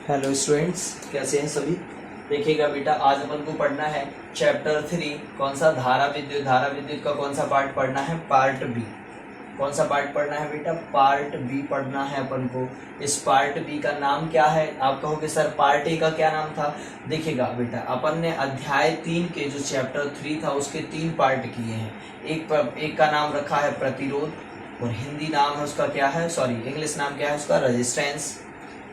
Hello students, कैसे हैं सभी। देखिएगा बेटा, आज अपन को पढ़ना है चैप्टर 3। कौन सा? धारा विद्युत का कौन सा पार्ट पढ़ना है? Part B. कौन सा पार्ट पढ़ना है बेटा? पार्ट बी पढ़ना है अपन को। इस पार्ट बी का नाम क्या है? आप कहोगे सर पार्ट ए का क्या नाम था? देखिएगा बेटा, अपन ने अध्याय 3 के जो चैप्टर 3 था उसके 3 पार्ट किए हैं। एक का नाम रखा है प्रतिरोध, और हिंदी नाम है उसका क्या है, इंग्लिश नाम क्या है उसका? रेजिस्टेंस।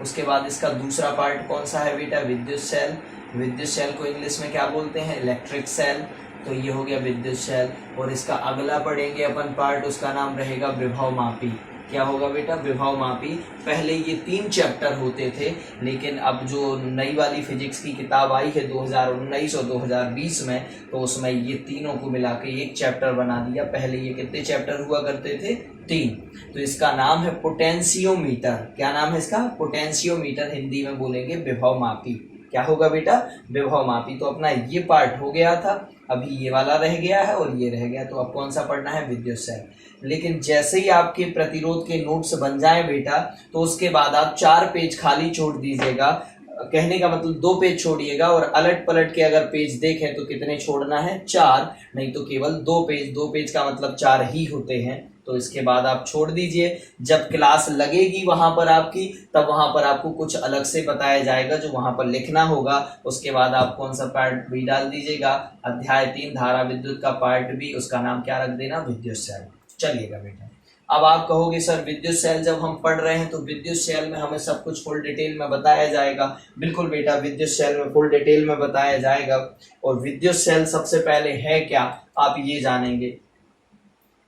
उसके बाद इसका दूसरा पार्ट कौन सा है बेटा? विद्युत सेल। विद्युत सेल को इंग्लिश में क्या बोलते हैं? Electric cell. तो ये हो गया विद्युत सेल। और इसका अगला पढ़ेंगे अपन पार्ट, उसका नाम रहेगा विभव मापी। क्या होगा बेटा? विभव मापी। पहले ये 3 चैप्टर होते थे, लेकिन अब जो नई वाली फिजिक्स की किताब आई है 2019 और 2020 में, तो उसमें ये तीनों को मिला के एक चैप्टर बना दिया। पहले ये कितने चैप्टर हुआ करते थे? 3। तो इसका नाम है पोटेंशियोमीटर। क्या नाम है इसका? पोटेंशियोमीटर। हिंदी में बोलेंगे विभव मापी। क्या होगा बेटा? विभव मापी। तो अपना ये पार्ट हो गया था, अभी ये वाला रह गया है और ये रह गया। तो अब कौन सा पढ़ना है? विद्युत सेल। लेकिन जैसे ही आपके प्रतिरोध के नोट्स बन जाए बेटा, तो उसके बाद आप 4 पेज खाली छोड़ दीजिएगा। कहने का मतलब 2 पेज छोड़िएगा, और अलट पलट के अगर पेज देखें तो कितने छोड़ना है? 4, नहीं तो केवल 2 पेज। 2 पेज का मतलब 4 ही होते हैं। तो इसके बाद आप छोड़ दीजिए। जब क्लास लगेगी वहां पर आपकी, तब वहां पर आपको कुछ अलग से बताया जाएगा जो वहां पर लिखना होगा। उसके बाद आप कौन सा पार्ट बी डाल दीजिएगा? अध्याय 3 धारा विद्युत का पार्ट बी, उसका नाम क्या रख देना? विद्युत सेल। चलिएगा बेटा, अब आप कहोगे सर विद्युत सेल जब हम पढ़ रहे हैं तो विद्युत सेल में हमें सब कुछ फुल डिटेल में बताया जाएगा। बिल्कुल बेटा, विद्युत सेल में फुल डिटेल में बताया जाएगा। और विद्युत सेल सबसे पहले है क्या, आप ये जानेंगे।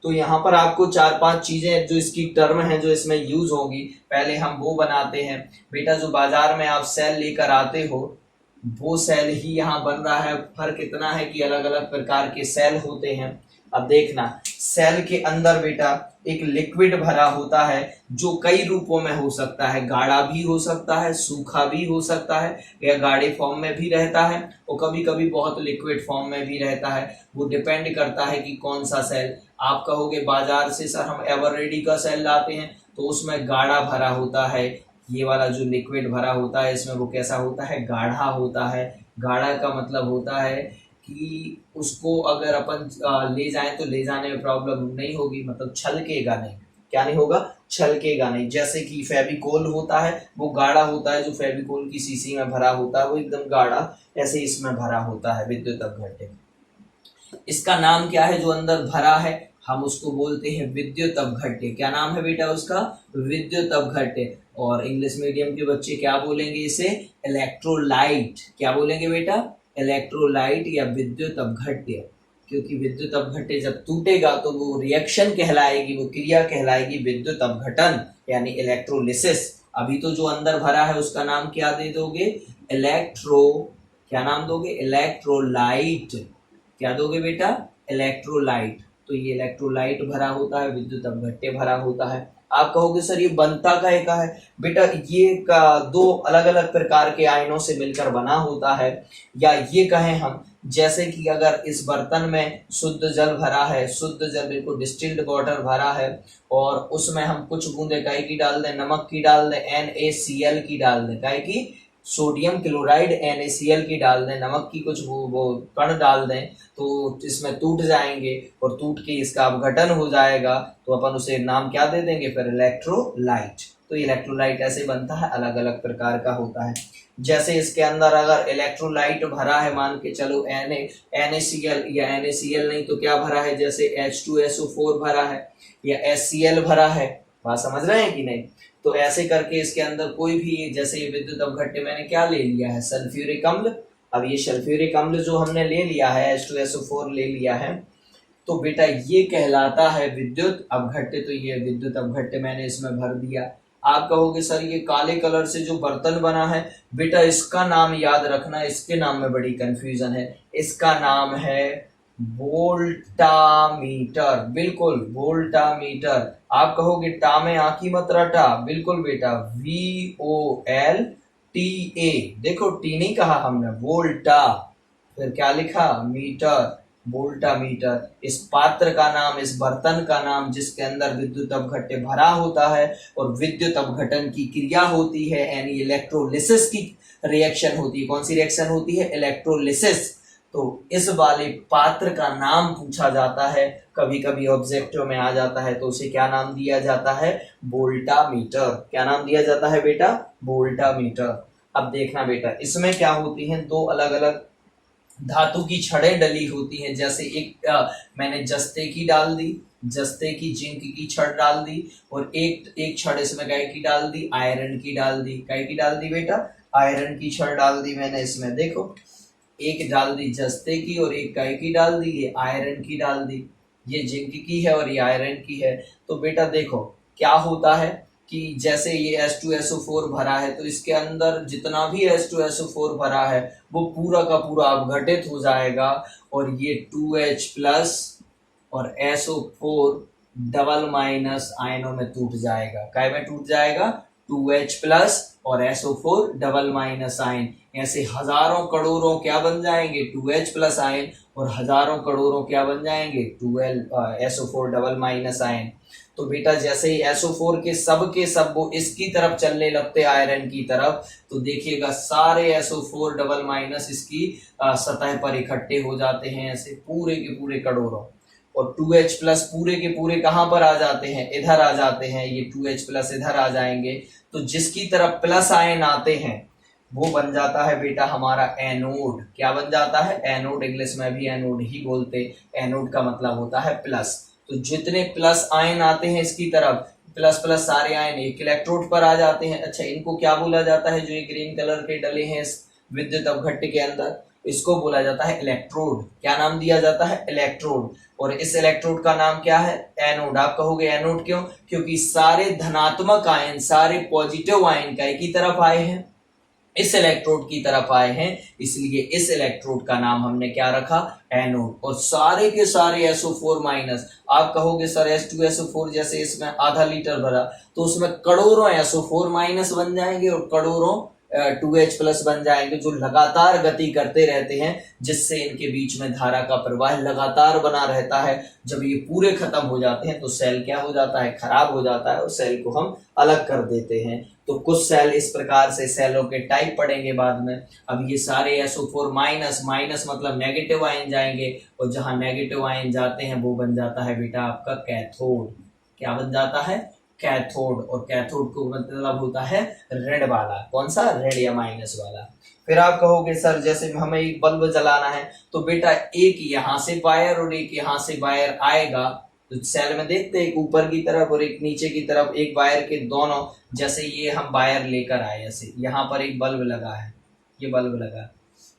तो यहाँ पर आपको 4-5 चीजें जो इसकी टर्म है जो इसमें यूज होगी, पहले हम वो बनाते हैं। बेटा, जो बाजार में आप सेल लेकर आते हो वो सेल ही यहाँ बन रहा है। फर्क इतना है कि अलग अलग प्रकार के सेल होते हैं। अब देखना, सेल के अंदर बेटा एक लिक्विड भरा होता है जो कई रूपों में हो सकता है। गाढ़ा भी हो सकता है, सूखा भी हो सकता है, या गाढ़े फॉर्म में भी रहता है, और कभी कभी बहुत लिक्विड फॉर्म में भी रहता है। वो डिपेंड करता है कि कौन सा सेल। आप कहोगे बाजार से सर हम एवर रेडी का सेल लाते हैं, तो उसमें गाढ़ा भरा होता है। ये वाला जो लिक्विड भरा होता है इसमें वो कैसा होता है? गाढ़ा होता है। गाढ़ा का मतलब होता है कि उसको अगर अपन ले जाएं तो ले जाने में प्रॉब्लम नहीं होगी, मतलब छलकेगा नहीं। क्या नहीं होगा? छलकेगा नहीं। जैसे कि फेविकोल होता है, वो गाढ़ा होता है। जो फेविकोल की शीशी में भरा होता है वो एकदम गाढ़ा, ऐसे इसमें भरा होता है विद्युत अपघट्य। इसका नाम क्या है जो अंदर भरा है? हम उसको बोलते हैं विद्युत अपघट्य। क्या नाम है बेटा उसका? विद्युत अपघट्य। और इंग्लिश मीडियम के बच्चे क्या बोलेंगे इसे? इलेक्ट्रोलाइट। क्या बोलेंगे बेटा? इलेक्ट्रोलाइट या विद्युत अपघट्य। क्योंकि विद्युत अपघट्य जब टूटेगा तो वो रिएक्शन कहलाएगी, वो क्रिया कहलाएगी विद्युत अपघटन, यानी इलेक्ट्रोलिसिस। अभी तो जो अंदर भरा है उसका नाम क्या दे दोगे? क्या नाम दोगे? इलेक्ट्रोलाइट। क्या दोगे बेटा? इलेक्ट्रोलाइट। तो ये इलेक्ट्रोलाइट भरा होता है, विद्युत अपघट्य भरा होता है। आप कहोगे सर ये बनता काहे का है? बेटा, ये का 2 अलग अलग प्रकार के आयनों से मिलकर बना होता है। या ये कहें हम, जैसे कि अगर इस बर्तन में शुद्ध जल भरा है, शुद्ध जल बिल्कुल डिस्टिल्ड वाटर भरा है, और उसमें हम कुछ बूंदे काहे की डाल दें? नमक की डाल दें, NaCl की डाल दें। काहे की? सोडियम क्लोराइड NaCl की डाल दें, नमक की कुछ वो कण डाल दें, तो इसमें टूट जाएंगे और टूट के इसका अपघटन हो जाएगा। तो अपन उसे नाम क्या दे देंगे फिर? इलेक्ट्रोलाइट। तो इलेक्ट्रोलाइट ऐसे बनता है, अलग अलग प्रकार का होता है। जैसे इसके अंदर अगर इलेक्ट्रोलाइट भरा है, मान के चलो NaCl, या NaCl नहीं तो क्या भरा है? जैसे H2SO4 भरा है, या HCl भरा है। बात समझ रहे हैं कि नहीं? तो ऐसे करके इसके अंदर कोई भी, जैसे ये विद्युत अपघट्य मैंने क्या ले लिया है? सल्फ्यूरिक अम्ल। अब ये सल्फ्यूरिक अम्ल जो हमने ले लिया है, H2SO4 ले लिया है, तो बेटा ये कहलाता है विद्युत अपघट्य। तो ये विद्युत अपघट्य मैंने इसमें भर दिया। आप कहोगे सर ये काले कलर से जो बर्तन बना है, बेटा इसका नाम याद रखना, इसके नाम में बड़ी कंफ्यूजन है। इसका नाम है वोल्टामीटर। बिल्कुल, वोल्टामीटर। आप कहोगे टा में आ की मत रटा। बिल्कुल बेटा, VOLTA। देखो टी नहीं कहा हमने, वोल्टा। फिर क्या लिखा? मीटर। वोल्टामीटर। इस पात्र का नाम, इस बर्तन का नाम जिसके अंदर विद्युत अपघट्य भरा होता है और विद्युत अपघटन की क्रिया होती है, यानी इलेक्ट्रोलिसिस की रिएक्शन होती है। कौन सी रिएक्शन होती है? इलेक्ट्रोलिसिस। तो इस वाले पात्र का नाम पूछा जाता है, कभी कभी ऑब्जेक्टिव में आ जाता है, तो उसे क्या नाम दिया जाता है? वोल्टामीटर। क्या नाम दिया जाता है बेटा? वोल्टामीटर। अब देखना बेटा, इसमें क्या होती हैं, दो अलग अलग धातु की छड़ें डली होती हैं। जैसे एक मैंने जस्ते की डाल दी, जस्ते की जिंक की छड़ डाल दी, और एक छड़ इसमें काय की डाल दी? आयरन की डाल दी। काय की डाल दी बेटा? आयरन की छड़ डाल दी मैंने इसमें। देखो, एक डाल दी जस्ते की और एक काय की डाल दी? ये आयरन की डाल दी। ये जिंक की है और ये आयरन की है। तो बेटा देखो क्या होता है कि जैसे ये H2SO4 भरा है, तो इसके अंदर जितना भी H2SO4 भरा है वो पूरा का पूरा अपघटित हो जाएगा, और ये 2H प्लस और SO4 डबल माइनस आयनों में टूट जाएगा। काय में टूट जाएगा? 2H प्लस और SO4 डबल माइनस आयन। ऐसे हजारों करोड़ों क्या बन जाएंगे? 2H प्लस आयन, और हजारों करोड़ों क्या बन जाएंगे? 12 SO4 डबल माइनस आयन। तो बेटा जैसे ही SO4 के सब वो इसकी तरफ चलने लगते आयरन की तरफ, तो देखिएगा सारे SO4 डबल माइनस इसकी सतह पर इकट्ठे हो जाते हैं, ऐसे पूरे के पूरे करोड़ों। और 2H प्लस पूरे के पूरे कहाँ पर आ जाते हैं? इधर आ जाते हैं। ये 2H प्लस इधर आ जाएंगे, तो जिसकी तरफ प्लस आयन आते हैं वो बन जाता है बेटा हमारा एनोड। क्या बन जाता है? एनोड। इंग्लिश में भी एनोड ही बोलते। एनोड का मतलब होता है प्लस। तो जितने प्लस आयन आते हैं इसकी तरफ, प्लस प्लस सारे आयन एक इलेक्ट्रोड पर आ जाते हैं। अच्छा, इनको क्या बोला जाता है? जो ये ग्रीन कलर के डले हैं इस विद्युत अपघट्य के अंदर, इसको बोला जाता है इलेक्ट्रोड। क्या नाम दिया जाता है? इलेक्ट्रोड। और इस इलेक्ट्रोड का नाम क्या है? एनोड। आप कहोगे एनोड क्यों? क्योंकि सारे धनात्मक आयन, सारे पॉजिटिव आयन काय की तरफ आए हैं? इस इलेक्ट्रोड की तरफ आए हैं, इसलिए इस इलेक्ट्रोड का नाम हमने क्या रखा? एनोड। और सारे के सारे SO4 माइनस, आप कहोगे सर H2SO4 जैसे इसमें आधा लीटर भरा, तो उसमें करोड़ों SO4 माइनस बन जाएंगे और करोड़ों 2H प्लस बन जाएंगे, जो लगातार गति करते रहते हैं, जिससे इनके बीच में धारा का प्रवाह लगातार बना रहता है। जब ये पूरे खत्म हो जाते हैं तो सेल क्या हो जाता है? खराब हो जाता है, और सेल को हम अलग कर देते हैं। तो कुछ सेल इस प्रकार से, सेलों के टाइप पढ़ेंगे बाद में। अब ये सारे SO4 माइनस, माइनस मतलब नेगेटिव आयन जाएंगे, और जहां नेगेटिव आयन जाते हैं वो बन जाता है बेटा आपका कैथोड। क्या बन जाता है? कैथोड। और कैथोड को मतलब होता है रेड वाला। कौन सा? रेड या माइनस वाला। फिर आप कहोगे सर जैसे हमें एक बल्ब जलाना है, तो बेटा एक यहाँ से वायर और एक यहाँ से वायर आएगा, तो सेल में देखते हैं एक ऊपर की तरफ और एक नीचे की तरफ, एक वायर के दोनों। जैसे ये हम वायर लेकर आए, ऐसे यहाँ पर एक बल्ब लगा है, ये बल्ब लगा,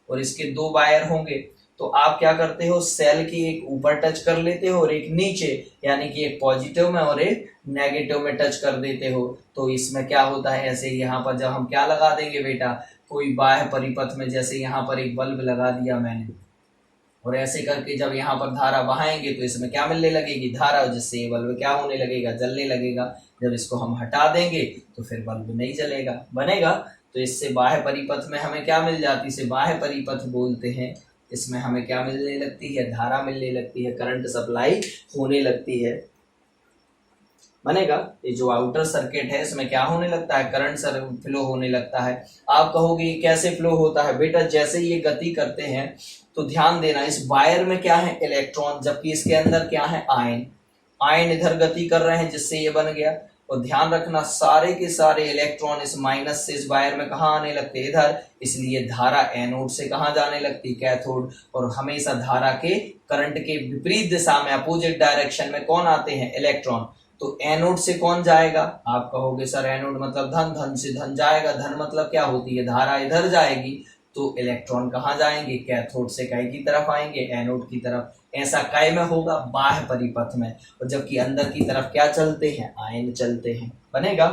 और इसके दो वायर होंगे, तो आप क्या करते हो? सेल की एक ऊपर टच कर लेते हो और एक नीचे, यानी कि एक पॉजिटिव में और एक नेगेटिव में टच कर देते हो। तो इसमें क्या होता है? ऐसे यहाँ पर जब हम क्या लगा देंगे बेटा, कोई बाह्य परिपथ में, जैसे यहाँ पर एक बल्ब लगा दिया मैंने, और ऐसे करके जब यहाँ पर धारा बहाएंगे तो इसमें क्या मिलने लगेगी? धारा, जिससे ये बल्ब क्या होने लगेगा? जलने लगेगा। जब इसको हम हटा देंगे तो फिर बल्ब नहीं जलेगा, बनेगा। तो इससे बाह्य परिपथ में हमें क्या मिल जाती है? इसे बाह्य परिपथ बोलते हैं। इसमें हमें क्या मिलने लगती है? धारा मिलने लगती है, करंट सप्लाई होने लगती है, बनेगा। ये जो आउटर सर्किट है इसमें क्या होने लगता है? करंट फ्लो होने लगता है। आप कहोगे कैसे फ्लो होता है? बेटा जैसे ये गति करते हैं तो ध्यान देना, इस वायर में क्या है? इलेक्ट्रॉन, जबकि इसके अंदर क्या है? आयन। आयन इधर गति कर रहे हैं जिससे ये बन गया। और ध्यान रखना सारे के सारे इलेक्ट्रॉन इस माइनस से इस वायर में कहाँ आने लगते? इधर। इसलिए धारा एनोड से कहाँ जाने लगती? कैथोड। और हमेशा धारा के, करंट के विपरीत दिशा में, अपोजिट डायरेक्शन में कौन आते हैं? इलेक्ट्रॉन। तो एनोड से कौन जाएगा? आप कहोगे सर एनोड मतलब धन, धन से धन जाएगा। धन मतलब क्या होती है? धारा इधर जाएगी, तो इलेक्ट्रॉन कहाँ जाएंगे? कैथोड से काय की तरफ आएंगे? एनोड की तरफ। ऐसा काय में होगा? बाह्य परिपथ में। और जबकि अंदर की तरफ क्या चलते हैं? आयन चलते हैं, बनेगा।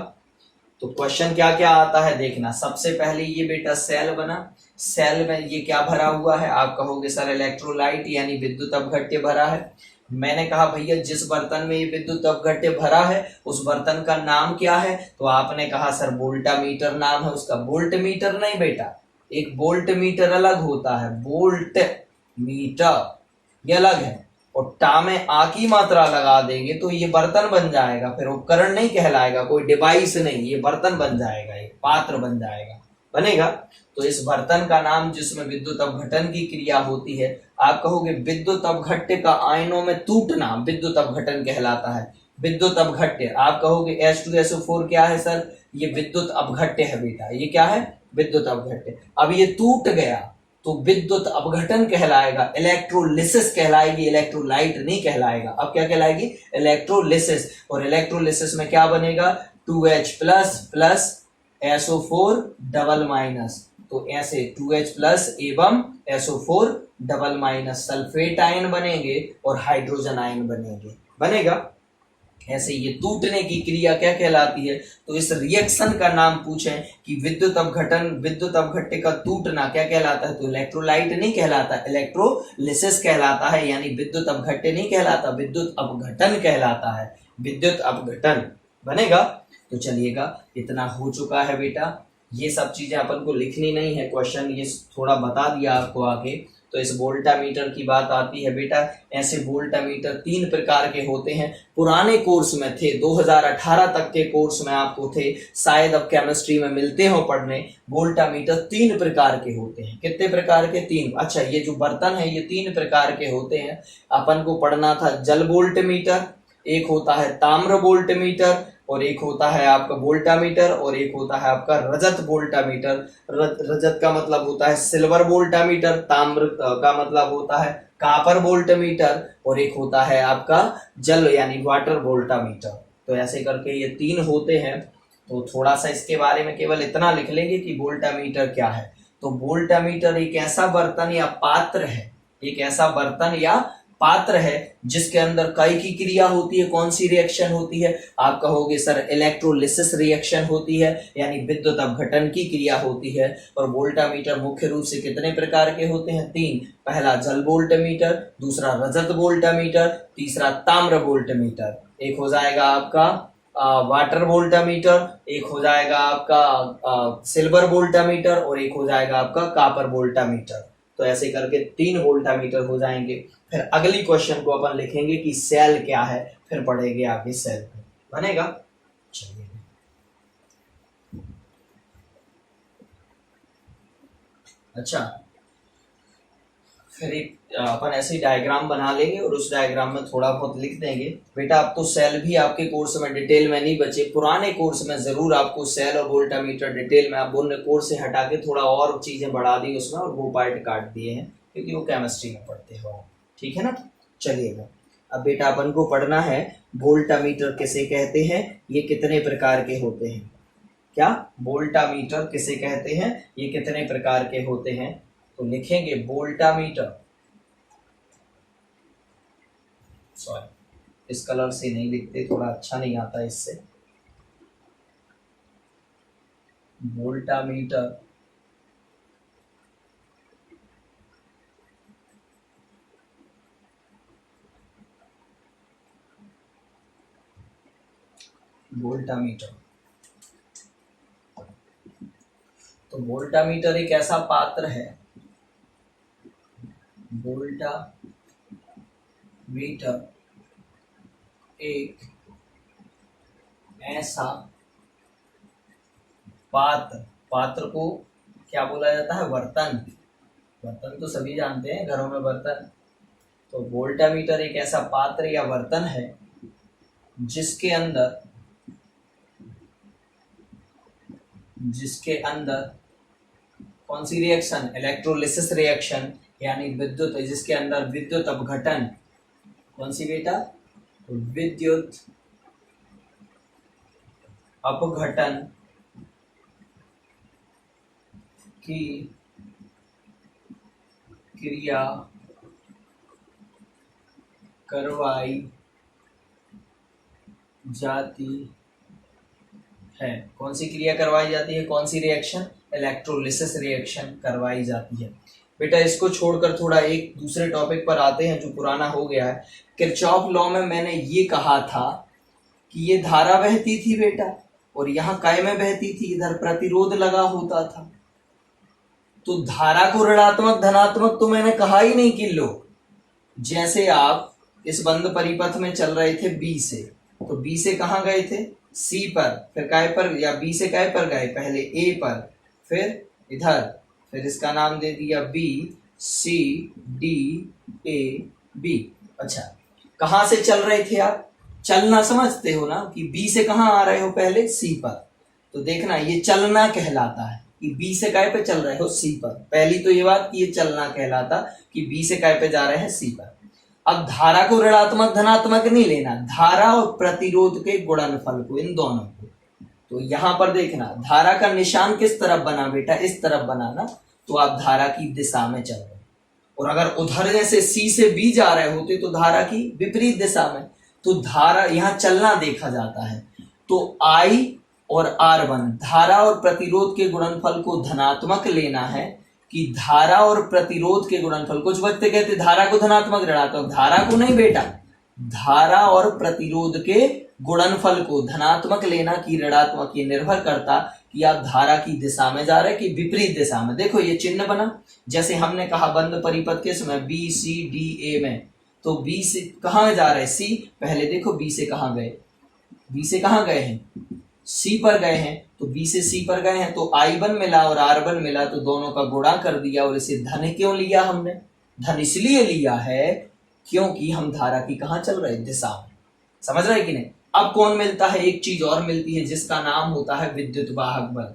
तो क्वेश्चन क्या क्या आता है देखना। सबसे पहले ये बेटा सेल बना, सेल में ये क्या भरा हुआ है? आप कहोगे सर इलेक्ट्रोलाइट यानी विद्युत अपघट्य भरा है। मैंने कहा भैया जिस बर्तन में ये विद्युत अपघट्य भरा है उस बर्तन का नाम क्या है? तो आपने कहा सर वोल्टामीटर नाम है उसका। वोल्ट मीटर नहीं बेटा, एक वोल्ट मीटर अलग होता है, वोल्ट मीटर। ये अलग है। और टा में आ की मात्रा लगा देंगे तो ये बर्तन बन जाएगा, फिर उपकरण नहीं कहलाएगा, कोई डिवाइस नहीं, ये बर्तन बन जाएगा, ये पात्र बन जाएगा, बनेगा। तो इस बर्तन का नाम जिसमें विद्युत अपघटन की क्रिया होती है, आप कहोगे विद्युत अपघट्य का आयनों में टूटना विद्युत अपघटन कहलाता है। विद्युत अपघट्य, आप कहोगे H2SO4 क्या है सर? ये विद्युत अपघट्य है बेटा, ये क्या है? विद्युत अपघट्य। अब ये टूट गया तो विद्युत अपघटन कहलाएगा, इलेक्ट्रोलिसिस कहलाएगी, इलेक्ट्रोलाइट नहीं कहलाएगा। अब क्या कहलाएगी? इलेक्ट्रोलिसिस। और इलेक्ट्रोलिसिस में क्या बनेगा? 2H plus plus SO4 double minus, तो ऐसे 2H प्लस एवं SO4 double minus sulphate ion बनेंगे और हाइड्रोजन आयन बनेंगे, बनेगा। ऐसे ये टूटने की क्रिया क्या कहलाती है? तो इस रिएक्शन का नाम पूछें कि विद्युत अपघटन, विद्युत अपघट्य का टूटना क्या कहलाता है? तो इलेक्ट्रोलाइट नहीं कहलाता, इलेक्ट्रोलिसिस कहलाता है। यानी विद्युत अपघट्य नहीं कहलाता, विद्युत अपघटन कहलाता है, विद्युत अपघटन, बनेगा। तो चलिएगा, इतना हो चुका है बेटा। ये सब चीजें अपन को लिखनी नहीं है, क्वेश्चन ये थोड़ा बता दिया आपको आगे। तो इस वोल्टामीटर की बात आती है बेटा। ऐसे वोल्टामीटर 3 प्रकार के होते हैं, पुराने कोर्स में थे, 2018 तक के कोर्स में आपको थे, शायद अब केमिस्ट्री में मिलते हो पढ़ने। वोल्टामीटर 3 प्रकार के होते हैं। कितने प्रकार के? 3। अच्छा, ये जो बर्तन है ये 3 प्रकार के होते हैं। अपन को पढ़ना था जल वोल्टमीटर, एक होता है ताम्र वोल्टमीटर, और एक होता है आपका वोल्टामीटर, और एक होता है आपका रजत वोल्टामीटर। रजत का मतलब होता है सिल्वर वोल्टामीटर, ताम्र का मतलब होता है कापर वोल्टमीटर, और एक होता है आपका जल यानी वाटर वोल्टामीटर। तो ऐसे करके ये 3 होते हैं। तो थोड़ा सा इसके बारे में केवल इतना लिख लेंगे कि वोल्टामीटर क्या है। तो वोल्टामीटर एक ऐसा बर्तन या पात्र है, एक ऐसा बर्तन या पात्र है जिसके अंदर कई की क्रिया होती है। कौन सी रिएक्शन होती है? आप कहोगे सर इलेक्ट्रोलिसिस रिएक्शन होती है, यानी विद्युत अपघटन की क्रिया होती है। और वोल्टामीटर मुख्य रूप से कितने प्रकार के होते हैं? 3। पहला जल वोल्टमीटर, दूसरा रजत वोल्टमीटर, तीसरा ताम्र वोल्टमीटर। एक हो जाएगा आपका वाटर वोल्टामीटर, एक हो जाएगा आपका सिल्वर वोल्टामीटर, और एक हो जाएगा आपका कापर वोल्टामीटर। तो ऐसे करके 3 वोल्टामीटर हो जाएंगे। फिर अगली क्वेश्चन को अपन लिखेंगे कि सेल क्या है, फिर पढ़ेंगे आगे सेल पे, बनेगा। चलिए, अच्छा, फिर एक अपन ऐसे डायग्राम बना लेंगे और उस डायग्राम में थोड़ा बहुत लिख देंगे बेटा। अब तो सेल भी आपके कोर्स में डिटेल में नहीं बचे, पुराने कोर्स में जरूर आपको सेल और वोल्टामीटर डिटेल में, आप उन कोर्स से हटा के थोड़ा और चीजें बढ़ा दी उसमें और वो पार्ट काट दिए हैं क्योंकि वो केमिस्ट्री में पढ़ते हो, ठीक है ना। चलिएगा, अब बेटा अपन को पढ़ना है वोल्टामीटर किसे कहते हैं, ये कितने प्रकार के होते हैं। क्या वोल्टामीटर किसे कहते हैं, ये कितने प्रकार के होते हैं? तो लिखेंगे वोल्टामीटर, सॉरी इस कलर से नहीं लिखते, थोड़ा अच्छा नहीं आता इससे। वोल्टामीटर वोल्टामीटर, तो वोल्टामीटर एक ऐसा पात्र है, वोल्टामीटर एक ऐसा पात्र, पात्र को क्या बोला जाता है? बर्तन। बर्तन तो सभी जानते हैं, घरों में बर्तन। तो वोल्टामीटर एक ऐसा पात्र या बर्तन है जिसके अंदर कौन सी रिएक्शन? इलेक्ट्रोलिसिस रिएक्शन, यानी विद्युत, जिसके अंदर विद्युत अपघटन, कौन सी बेटा? तो विद्युत अपघटन की क्रिया करवाई जाती है। कौन सी क्रिया करवाई जाती है? कौन सी रिएक्शन? इलेक्ट्रोलिसिस रिएक्शन करवाई जाती है। बेटा इसको छोड़कर थोड़ा एक दूसरे टॉपिक पर आते हैं जो पुराना हो गया है। किरचॉफ लॉ में मैंने ये कहा था कि ये धारा बहती थी बेटा, और यहाँ काय में बहती थी, इधर प्रतिरोध लगा होता था। तो धारा को ऋणात्मक धनात्मक तो मैंने कहा ही नहीं कि लो, जैसे आप इस बंद परिपथ में चल रहे थे बी से, तो बी से कहाँ गए थे, सी पर, फिर काय पर, या बी से काय पर गए, पहले ए पर, फिर इधर, फिर इसका नाम दे दिया बी, सी, डी, ए, बी। अच्छा, कहाँ से चल रहे थे आप, चलना समझते हो ना, कि बी से कहाँ आ रहे हो, पहले सी पर, तो देखना ये चलना कहलाता है कि बी से काय पे चल रहे हो, सी पर। पहली तो ये बात कि ये चलना कहलाता कि बी से काय पे जा रहे हैं, सी पर। अब धारा को ऋणात्मक धनात्मक नहीं लेना, धारा और प्रतिरोध के गुणनफल को, इन दोनों को। तो यहां पर देखना धारा का निशान किस तरफ बना बेटा, इस तरफ बनाना, तो आप धारा की दिशा में चल रहे, और अगर उधर जैसे सी से बी जा रहे होते तो धारा की विपरीत दिशा में, तो धारा यहां चलना देखा जाता है। तो आई और R1 धारा और प्रतिरोध के गुणनफल को धनात्मक लेना है, कि धारा और प्रतिरोध के गुणनफल, कुछ बच्चे कहते धारा को धनात्मक ऋणात्मक, धारा को नहीं बेटा, धारा और प्रतिरोध के गुणनफल को धनात्मक लेना कि ऋणात्मक, ये निर्भर करता कि आप धारा की दिशा में जा रहे कि विपरीत दिशा में। देखो ये चिन्ह बना, जैसे हमने कहा बंद परिपथ के समय बी सी डी ए में, तो बी से कहाँ जा रहे, सी, पहले देखो बी से कहाँ गए, बी से कहाँ गए हैं, सी पर गए हैं, तो बी से सी पर गए हैं, तो I1 मिला और R1 मिला, तो दोनों का गुणा कर दिया, और इसे धन क्यों लिया हमने, धन इसलिए लिया है क्योंकि हम धारा की कहाँ चल रहे, दिशा में। समझ रहे कि नहीं। अब कौन मिलता है, एक चीज और मिलती है जिसका नाम होता है विद्युत वाहक बल।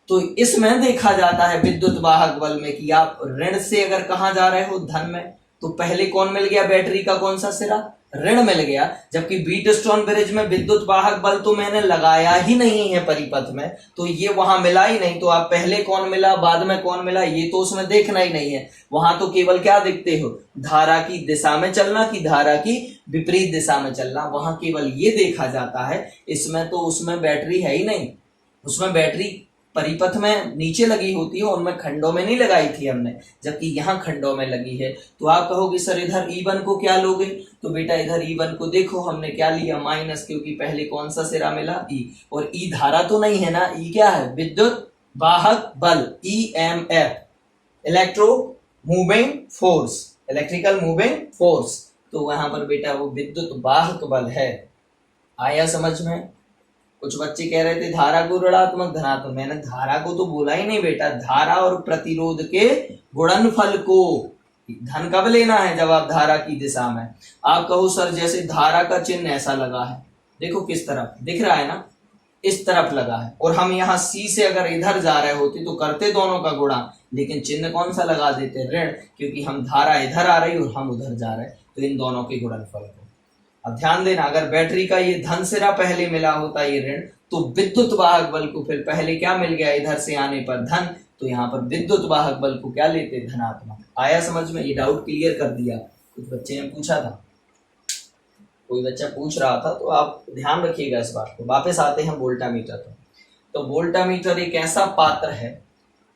तो इसमें देखा जाता है विद्युत वाहक बल में कि आप ऋण से अगर कहाँ जा रहे हो, धन में, तो पहले कौन मिल गया, बैटरी का कौन सा सिरा, ऋण मिल गया। जबकि व्हीटस्टोन ब्रिज में विद्युत वाहक बल तो मैंने लगाया ही नहीं है परिपथ में, तो ये वहां मिला ही नहीं, तो आप पहले कौन मिला बाद में कौन मिला ये तो उसमें देखना ही नहीं है। वहां तो केवल क्या देखते हो, धारा की दिशा में चलना कि धारा की विपरीत दिशा में चलना, वहां केवल ये देखा जाता है। इसमें तो उसमें बैटरी है ही नहीं, उसमें बैटरी परिपथ में नीचे लगी होती है, उनमें खंडों में नहीं लगाई थी हमने, जबकि यहाँ खंडों में लगी है। तो आप कहोगे सर इधर E1 को क्या लोगे, तो बेटा इधर E1 को देखो हमने क्या लिया, माइनस, क्योंकि पहले कौन सा सिरा मिला, E, और E धारा तो नहीं है ना, E क्या है, विद्युत वाहक बल, EMF, electro moving force, electrical moving force. तो वहां पर बेटा वो विद्युत वाहक बल है। आया समझ में। कुछ बच्चे कह रहे थे धारा को ऋणात्मक धनात्मक, मैंने धारा को तो बोला ही नहीं बेटा, धारा और प्रतिरोध के गुणनफल को धन कब लेना है, जब आप धारा की दिशा में। आप कहो सर जैसे धारा का चिन्ह ऐसा लगा है, देखो किस तरफ दिख रहा है ना, इस तरफ लगा है, और हम यहाँ सी से अगर इधर जा रहे होते तो करते दोनों का गुणा, लेकिन चिन्ह कौन सा लगा देते, ऋण, क्योंकि हम धारा इधर आ रही और हम उधर जा रहे, तो इन दोनों के गुणनफल को। अब ध्यान देना, अगर बैटरी का ये धन सिरा पहले मिला होता ये ऋण, तो विद्युत वाहक बल को फिर पहले क्या मिल गया, इधर से आने पर धन, तो यहाँ पर विद्युत वाहक बल को क्या लेते, धनात्मक। आया समझ में, ये डाउट क्लियर कर दिया। कुछ बच्चे ने पूछा था, कोई बच्चा पूछ रहा था, तो आप ध्यान रखिएगा इस बात को। वापस आते हैं वोल्टामीटर पर। तो वोल्टामीटर एक ऐसा पात्र है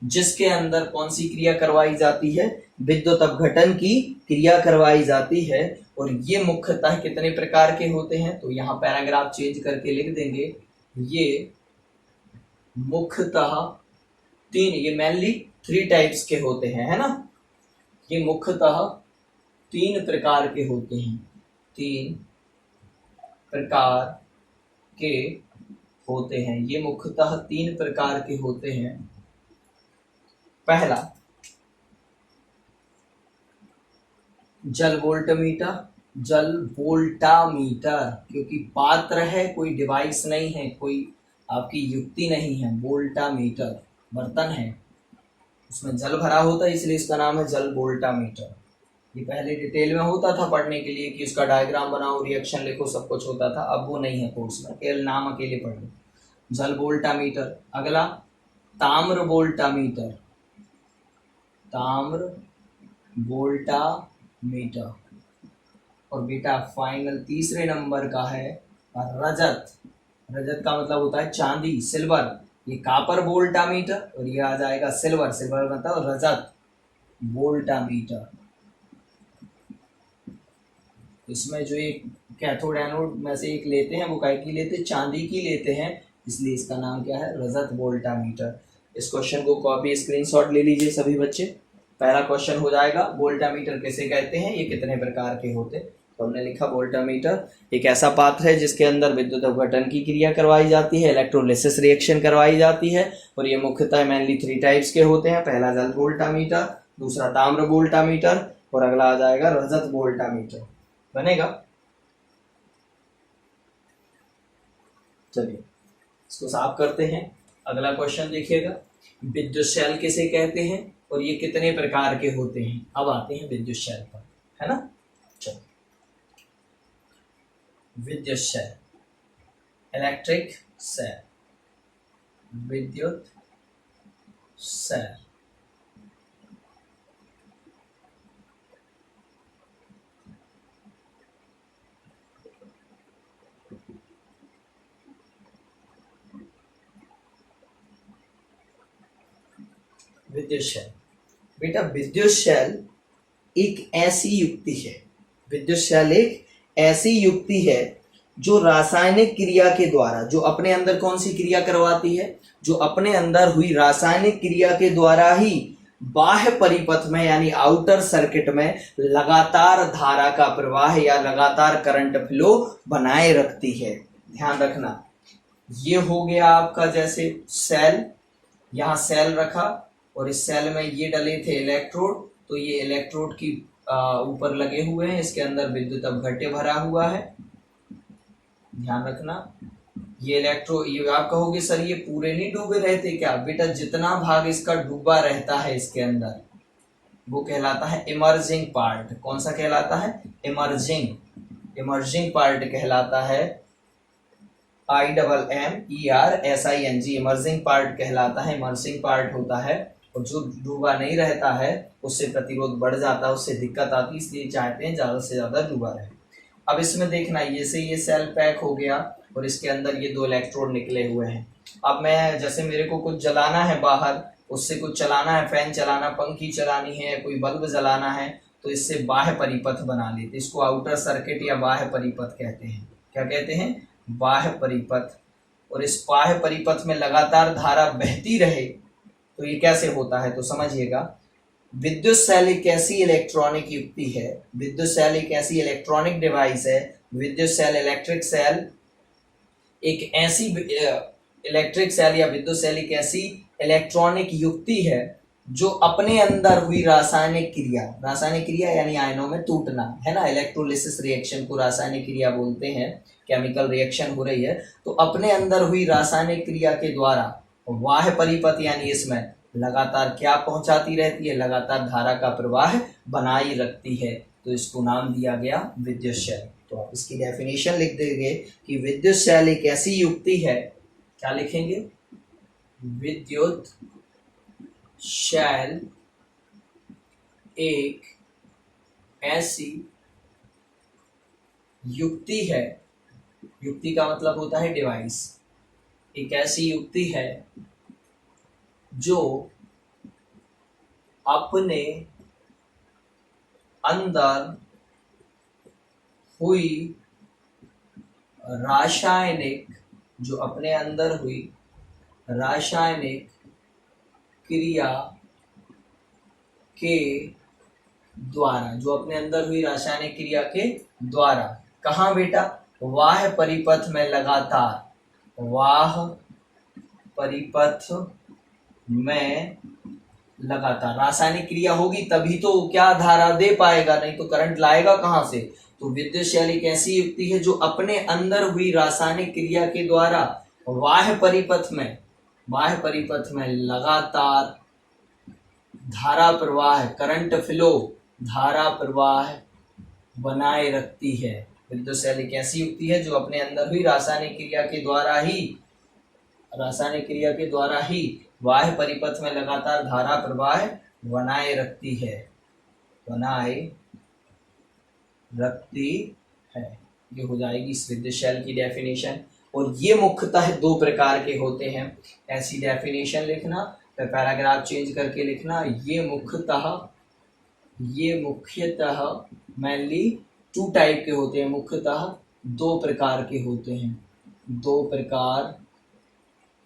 जिसके अंदर कौन सी क्रिया करवाई जाती है, विद्युत अपघटन की क्रिया करवाई जाती है। और ये मुख्यतः कितने प्रकार के होते हैं, तो यहाँ पैराग्राफ चेंज करके लिख देंगे, ये मुख्यतः तीन, ये मेनली 3 टाइप्स के होते हैं, है ना। ये मुख्यतः 3 प्रकार के होते हैं, 3 प्रकार के होते हैं, ये मुख्यतः 3 प्रकार के होते हैं। पहला जल वोल्टमीटर, जल वोल्टामीटर, क्योंकि पात्र है, कोई डिवाइस नहीं है, कोई आपकी युक्ति नहीं है। वोल्टामीटर बर्तन है, उसमें जल भरा होता है, इसलिए इसका नाम है जल वोल्टामीटर। ये पहले डिटेल में होता था पढ़ने के लिए कि उसका डायग्राम बनाओ, रिएक्शन लिखो, सब कुछ होता था, अब वो नहीं है कोर्स में, केवल नाम अकेले पढ़ लो, जल वोल्टामीटर। अगला ताम्र वोल्टामीटर, ताम्र वोल्टामीटर। और बेटा फाइनल तीसरे नंबर का है रजत। रजत का मतलब होता है चांदी, सिल्वर। ये कापर वोल्टामीटर और ये आ जाएगा सिल्वर, सिल्वर मतलब रजत वोल्टामीटर। इसमें जो एक कैथोड एनोड में से एक लेते हैं, वो काय की लेते हैं, चांदी की लेते हैं, इसलिए इसका नाम क्या है, रजत वोल्टामीटर। इस क्वेश्चन को कॉपी स्क्रीनशॉट ले लीजिए सभी बच्चे। पहला क्वेश्चन हो जाएगा वोल्टामीटर किसे कहते हैं, ये कितने प्रकार के होते हैं। तो हमने लिखा वोल्टामीटर एक ऐसा पात्र है जिसके अंदर विद्युत अपघटन की क्रिया करवाई जाती है, इलेक्ट्रोलिसिस रिएक्शन करवाई जाती है, और ये मुख्यतः मेनली 3 टाइप्स के होते हैं। पहला जल वोल्टामीटर, दूसरा ताम्र वोल्टामीटर, और अगला आ जाएगा रजत वोल्टामीटर। बनेगा। चलिए इसको साफ करते हैं। अगला क्वेश्चन देखिएगा, विद्युत शेल किसे कहते हैं और ये कितने प्रकार के होते हैं। अब आते हैं विद्युत शेल पर, है ना। चलो, विद्युत शेल, इलेक्ट्रिक शेल, विद्युत शेल। विद्युत शेल, बेटा विद्युत शेल एक ऐसी युक्ति है, विद्युत शेल एक ऐसी युक्ति है जो रासायनिक क्रिया के द्वारा, जो अपने अंदर कौन सी क्रिया करवाती है, जो अपने अंदर हुई रासायनिक क्रिया के द्वारा ही बाह्य परिपथ में यानी आउटर सर्किट में लगातार धारा का प्रवाह या लगातार करंट फ्लो बनाए रखती है। ध्यान रखना, ये हो गया आपका जैसे सेल, यहाँ सेल रखा और इस सेल में ये डले थे इलेक्ट्रोड, तो ये इलेक्ट्रोड की ऊपर लगे हुए हैं, इसके अंदर विद्युत अपघट्य भरा हुआ है। ध्यान रखना, ये ये आप कहोगे सर ये पूरे नहीं डूबे रहते क्या, बेटा जितना भाग इसका डूबा रहता है इसके अंदर वो कहलाता है इमर्जिंग पार्ट। कौन सा कहलाता है, इमर्जिंग पार्ट कहलाता है, IMMERSING, इमर्जिंग पार्ट कहलाता है, इमर्जिंग पार्ट होता है। और जो डूबा नहीं रहता है उससे प्रतिरोध बढ़ जाता है, उससे दिक्कत आती है, इसलिए चाहते हैं ज्यादा से ज्यादा डूबा रहे। अब इसमें देखना, ये से ये सेल पैक हो गया और इसके अंदर ये 2 इलेक्ट्रोड निकले हुए हैं। अब मैं जैसे मेरे को कुछ जलाना है बाहर, उससे कुछ चलाना है, फैन चलाना, पंखी चलानी है, कोई बल्ब जलाना है, तो इससे बाह्य परिपथ बना लेते, इसको आउटर सर्किट या बाह्य परिपथ कहते हैं। क्या कहते हैं, बाह्य परिपथ। और इस बाह्य परिपथ में लगातार धारा बहती रहे तो ये कैसे होता है, तो समझिएगा। विद्युत सेल एक ऐसी इलेक्ट्रॉनिक युक्ति है, विद्युत सेल एक ऐसी इलेक्ट्रॉनिक डिवाइस है, विद्युत सेल, इलेक्ट्रिक सेल एक ऐसी इलेक्ट्रिक सेल या विद्युत सेल एक ऐसी इलेक्ट्रॉनिक युक्ति है जो अपने अंदर हुई रासायनिक क्रिया यानी आयनों में टूटना, है ना, इलेक्ट्रोलिसिस रिएक्शन को रासायनिक क्रिया बोलते हैं, केमिकल रिएक्शन हो रही है, तो अपने अंदर हुई रासायनिक क्रिया के द्वारा बाह्य परिपथ यानी इसमें लगातार क्या पहुंचाती रहती है, लगातार धारा का प्रवाह बनाई रखती है, तो इसको नाम दिया गया विद्युत शेल। तो आप इसकी डेफिनेशन लिख देंगे कि विद्युत शेल एक ऐसी युक्ति है, क्या लिखेंगे, विद्युत शेल एक ऐसी युक्ति है, युक्ति का मतलब होता है डिवाइस, एक ऐसी युक्ति है जो अपने अंदर हुई रासायनिक, जो अपने अंदर हुई रासायनिक क्रिया के द्वारा, जो अपने अंदर हुई रासायनिक क्रिया के द्वारा, कहाँ बेटा, बाह्य परिपथ में लगातार, बाह्य परिपथ में लगातार रासायनिक क्रिया होगी तभी तो क्या धारा दे पाएगा, नहीं तो करंट लाएगा कहाँ से। तो विद्युत शेल एक ऐसी युक्ति है जो अपने अंदर हुई रासायनिक क्रिया के द्वारा बाह्य परिपथ में लगातार धारा प्रवाह, करंट फ्लो, धारा प्रवाह बनाए रखती है। विद्युत शेल एक ऐसी युक्ति है जो अपने अंदर हुई रासायनिक क्रिया के द्वारा ही बाह्य परिपथ में लगातार धारा प्रवाह बनाए रखती है, ये हो जाएगी इस विद्युत शेल की डेफिनेशन। और ये मुख्यतः 2 प्रकार के होते हैं, ऐसी डेफिनेशन लिखना, फिर पैराग्राफ चेंज करके लिखना। ये मुख्यतः मेनली 2 टाइप के होते हैं, मुख्यतः 2 प्रकार के होते हैं, 2 प्रकार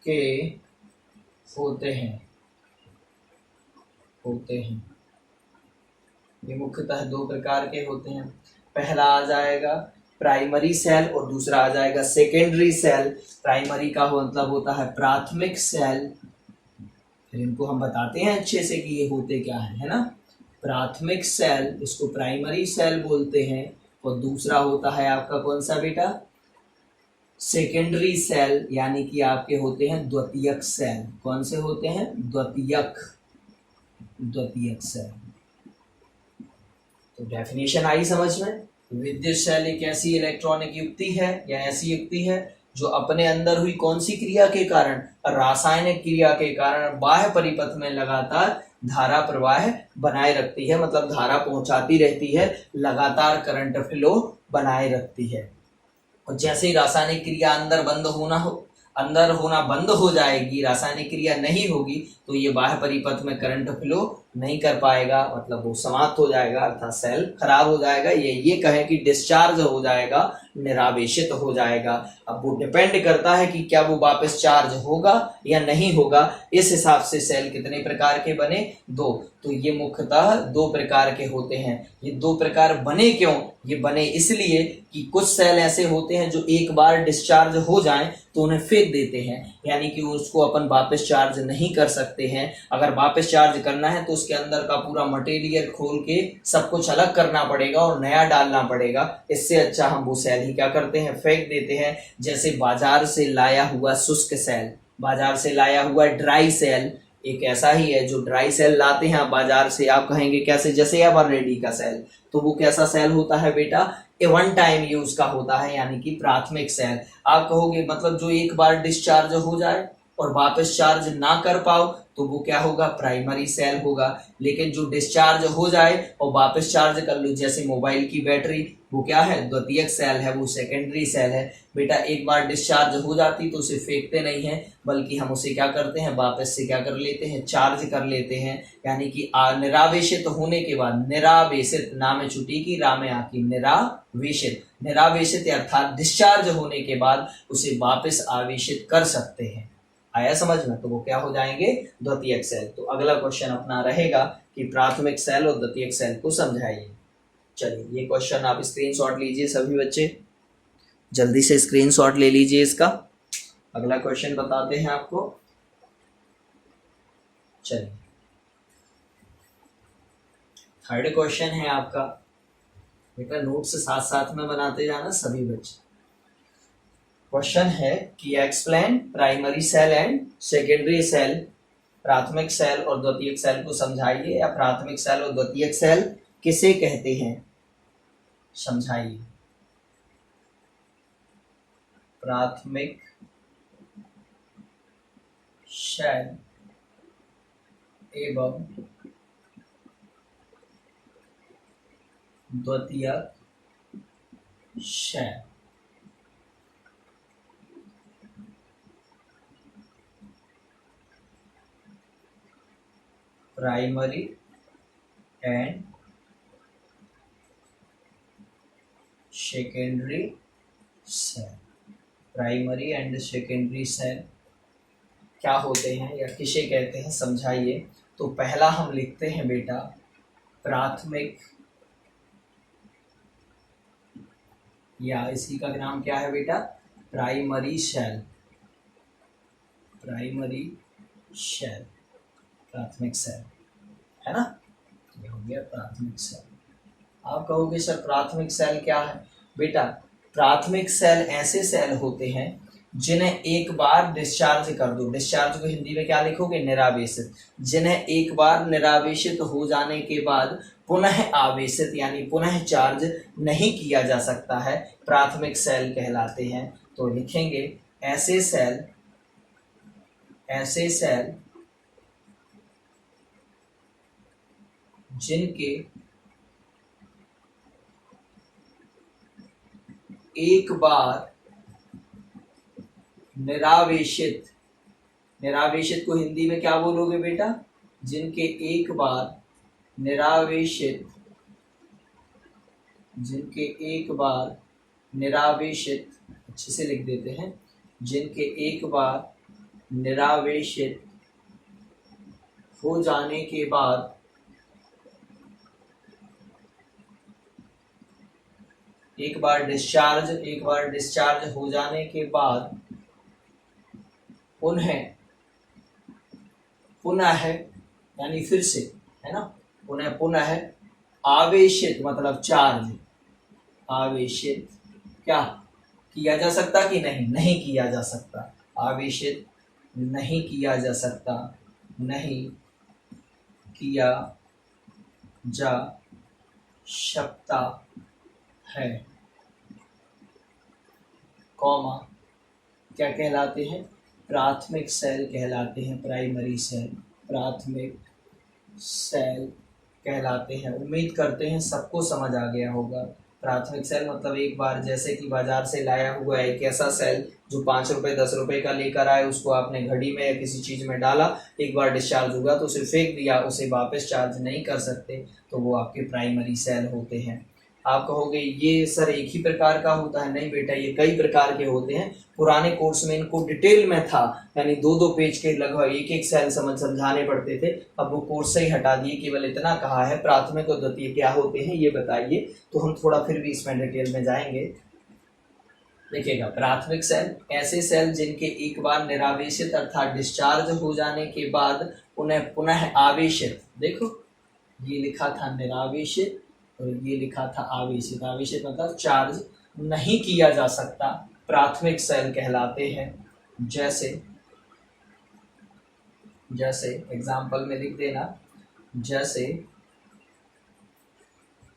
के होते हैं। ये मुख्यतः दो प्रकार के होते हैं। पहला आ जाएगा प्राइमरी सेल और दूसरा आ जाएगा सेकेंडरी सेल। प्राइमरी का मतलब होता है प्राथमिक सेल, फिर इनको हम बताते हैं अच्छे से कि ये होते क्या है ना। प्राथमिक सेल, इसको प्राइमरी सेल बोलते हैं, और दूसरा होता है आपका कौन सा बेटा, सेकेंडरी सेल, यानी कि आपके होते हैं द्वितीयक सेल। कौन से होते हैं, द्वितीयक सेल। तो डेफिनेशन आई समझ में। विद्युत सेल एक ऐसी इलेक्ट्रॉनिक युक्ति है या ऐसी युक्ति है जो अपने अंदर हुई कौन सी क्रिया के कारण, रासायनिक क्रिया के कारण बाह्य परिपथ में लगातार धारा प्रवाह बनाए रखती है, मतलब धारा पहुंचाती रहती है, लगातार करंट फ्लो बनाए रखती है। और जैसे ही रासायनिक क्रिया अंदर होना बंद हो जाएगी, रासायनिक क्रिया नहीं होगी, तो ये बाह्य परिपथ में करंट फ्लो नहीं कर पाएगा, मतलब वो समाप्त हो जाएगा, अर्थात सेल खराब हो जाएगा। ये कहें कि डिस्चार्ज हो जाएगा, निरावेशित हो जाएगा। अब वो डिपेंड करता है कि क्या वो वापस चार्ज होगा या नहीं होगा, इस हिसाब से सेल कितने प्रकार के बने, दो। तो ये मुख्यतः दो प्रकार के होते हैं। ये दो प्रकार बने क्यों, ये बने इसलिए कि कुछ सेल ऐसे होते हैं जो एक बार डिस्चार्ज हो जाएं तो उन्हें फेंक देते हैं, यानी कि उसको अपन वापस चार्ज नहीं कर सकते हैं। अगर वापस चार्ज करना है तो उसके अंदर का पूरा मटेरियल खोल के सब कुछ अलग करना पड़ेगा और नया डालना पड़ेगा। इससे अच्छा हम वो सेल ही क्या करते हैं, फेंक देते हैं। जैसे बाजार से लाया हुआ शुष्क सेल, बाजार से लाया हुआ ड्राई सेल एक ऐसा ही है जो ड्राई सेल लाते हैं आप बाजार से, आप कहेंगे कैसे, जैसे एवर रेडी का सेल, तो वो कैसा सेल होता है बेटा, ए वन टाइम यूज का होता है, यानी कि प्राथमिक सेल। आप कहोगे मतलब जो एक बार डिस्चार्ज हो जाए और वापस चार्ज ना कर पाओ तो वो क्या होगा, प्राइमरी सेल होगा। लेकिन जो डिस्चार्ज हो जाए और वापस चार्ज कर लो, जैसे मोबाइल की बैटरी, वो क्या है, द्वितीयक सेल है, वो सेकेंडरी सेल है। बेटा एक बार डिस्चार्ज हो जाती तो उसे फेंकते नहीं हैं, बल्कि हम उसे क्या करते हैं, वापस से क्या कर लेते हैं, चार्ज कर लेते हैं। यानी कि निरावेशित होने के बाद, निरावेशित, ना में छुटी की रा में आकी, निरावेशित अर्थात डिस्चार्ज होने के बाद उसे वापस आवेशित कर सकते हैं। आया समझ में, तो वो क्या हो जाएंगे, द्वितीयक सेल। तो अगला क्वेश्चन अपना रहेगा कि प्राथमिक सेल और द्वितीयक सेल को समझाइए। चलिए ये क्वेश्चन आप स्क्रीनशॉट लीजिए सभी बच्चे, जल्दी से स्क्रीनशॉट ले लीजिए इसका। अगला क्वेश्चन बताते हैं आपको। चलिए थर्ड क्वेश्चन है आपका, बेटा नोट्स साथ साथ में बनाते जाना सभी बच्चे। क्वेश्चन है कि explain primary cell and secondary cell, प्राथमिक सेल और द्वितीयक सेल को समझाइए, या प्राथमिक सेल और द्वितीयक सेल किसे कहते हैं, समझाइए। प्राथमिक सेल एवं द्वितीयक cell. Primary and secondary cell, primary and secondary cell क्या होते हैं या किसे कहते हैं, समझाइए। तो पहला हम लिखते हैं बेटा प्राथमिक, या इसी का नाम क्या है बेटा, प्राइमरी सेल, प्राइमरी सेल, प्राथमिक सेल है ना, ये हो गया प्राथमिक सेल। आप कहोगे सर प्राथमिक सेल क्या है, बेटा प्राथमिक सेल ऐसे सेल होते हैं जिन्हें एक बार डिस्चार्ज कर दो, डिस्चार्ज को हिंदी में क्या लिखोगे, निरावेशित, जिन्हें एक बार निरावेशित हो जाने के बाद पुनः आवेशित यानी पुनः चार्ज नहीं किया जा सकता है, प्राथमिक सेल कहलाते हैं। तो लिखेंगे ऐसे सेल जिनके एक बार निरावेशित, निरावेशित को हिंदी में क्या बोलोगे बेटा, जिनके एक बार निरावेशित, जिनके एक बार निरावेशित, अच्छे से लिख देते हैं, जिनके एक बार निरावेशित हो जाने के बाद एक बार डिस्चार्ज हो जाने के बाद पुनः यानी फिर से, है ना, पुनः आवेशित मतलब चार्ज, आवेशित क्या किया जा सकता कि नहीं, नहीं किया जा सकता, आवेशित नहीं किया जा सकता, नहीं किया जा सकता है, कॉमा क्या कहलाते हैं, प्राथमिक सेल कहलाते हैं, प्राइमरी सेल, प्राथमिक सेल कहलाते हैं। उम्मीद करते हैं सबको समझ आ गया होगा। प्राथमिक सेल मतलब एक बार जैसे कि बाजार से लाया हुआ एक ऐसा सेल जो 5 रुपए 10 रुपए का लेकर आए, उसको आपने घड़ी में या किसी चीज़ में डाला, एक बार डिस्चार्ज होगा तो उसे फेंक दिया, उसे वापस चार्ज नहीं कर सकते, तो वो आपके प्राइमरी सेल होते हैं। आप कहोगे ये सर एक ही प्रकार का होता है, नहीं बेटा, ये कई प्रकार के होते हैं। पुराने कोर्स में इनको डिटेल में था, यानी 2-2 पेज के लगभग एक एक सेल समझाने पड़ते थे। अब वो कोर्स से ही हटा दिए, केवल इतना कहा है प्राथमिक और द्वितीय क्या होते हैं ये बताइए। तो हम थोड़ा फिर भी इसमें डिटेल में जाएंगे। देखिएगा, प्राथमिक सेल ऐसे सेल जिनके एक बार निरावेशित अर्थात डिस्चार्ज हो जाने के बाद उन्हें पुनः आवेशित, देखो ये लिखा था निरावेशित और ये लिखा था आवेशित, आवेशित मतलब चार्ज नहीं किया जा सकता, प्राथमिक सेल कहलाते हैं। जैसे एग्जाम्पल में लिख देना, जैसे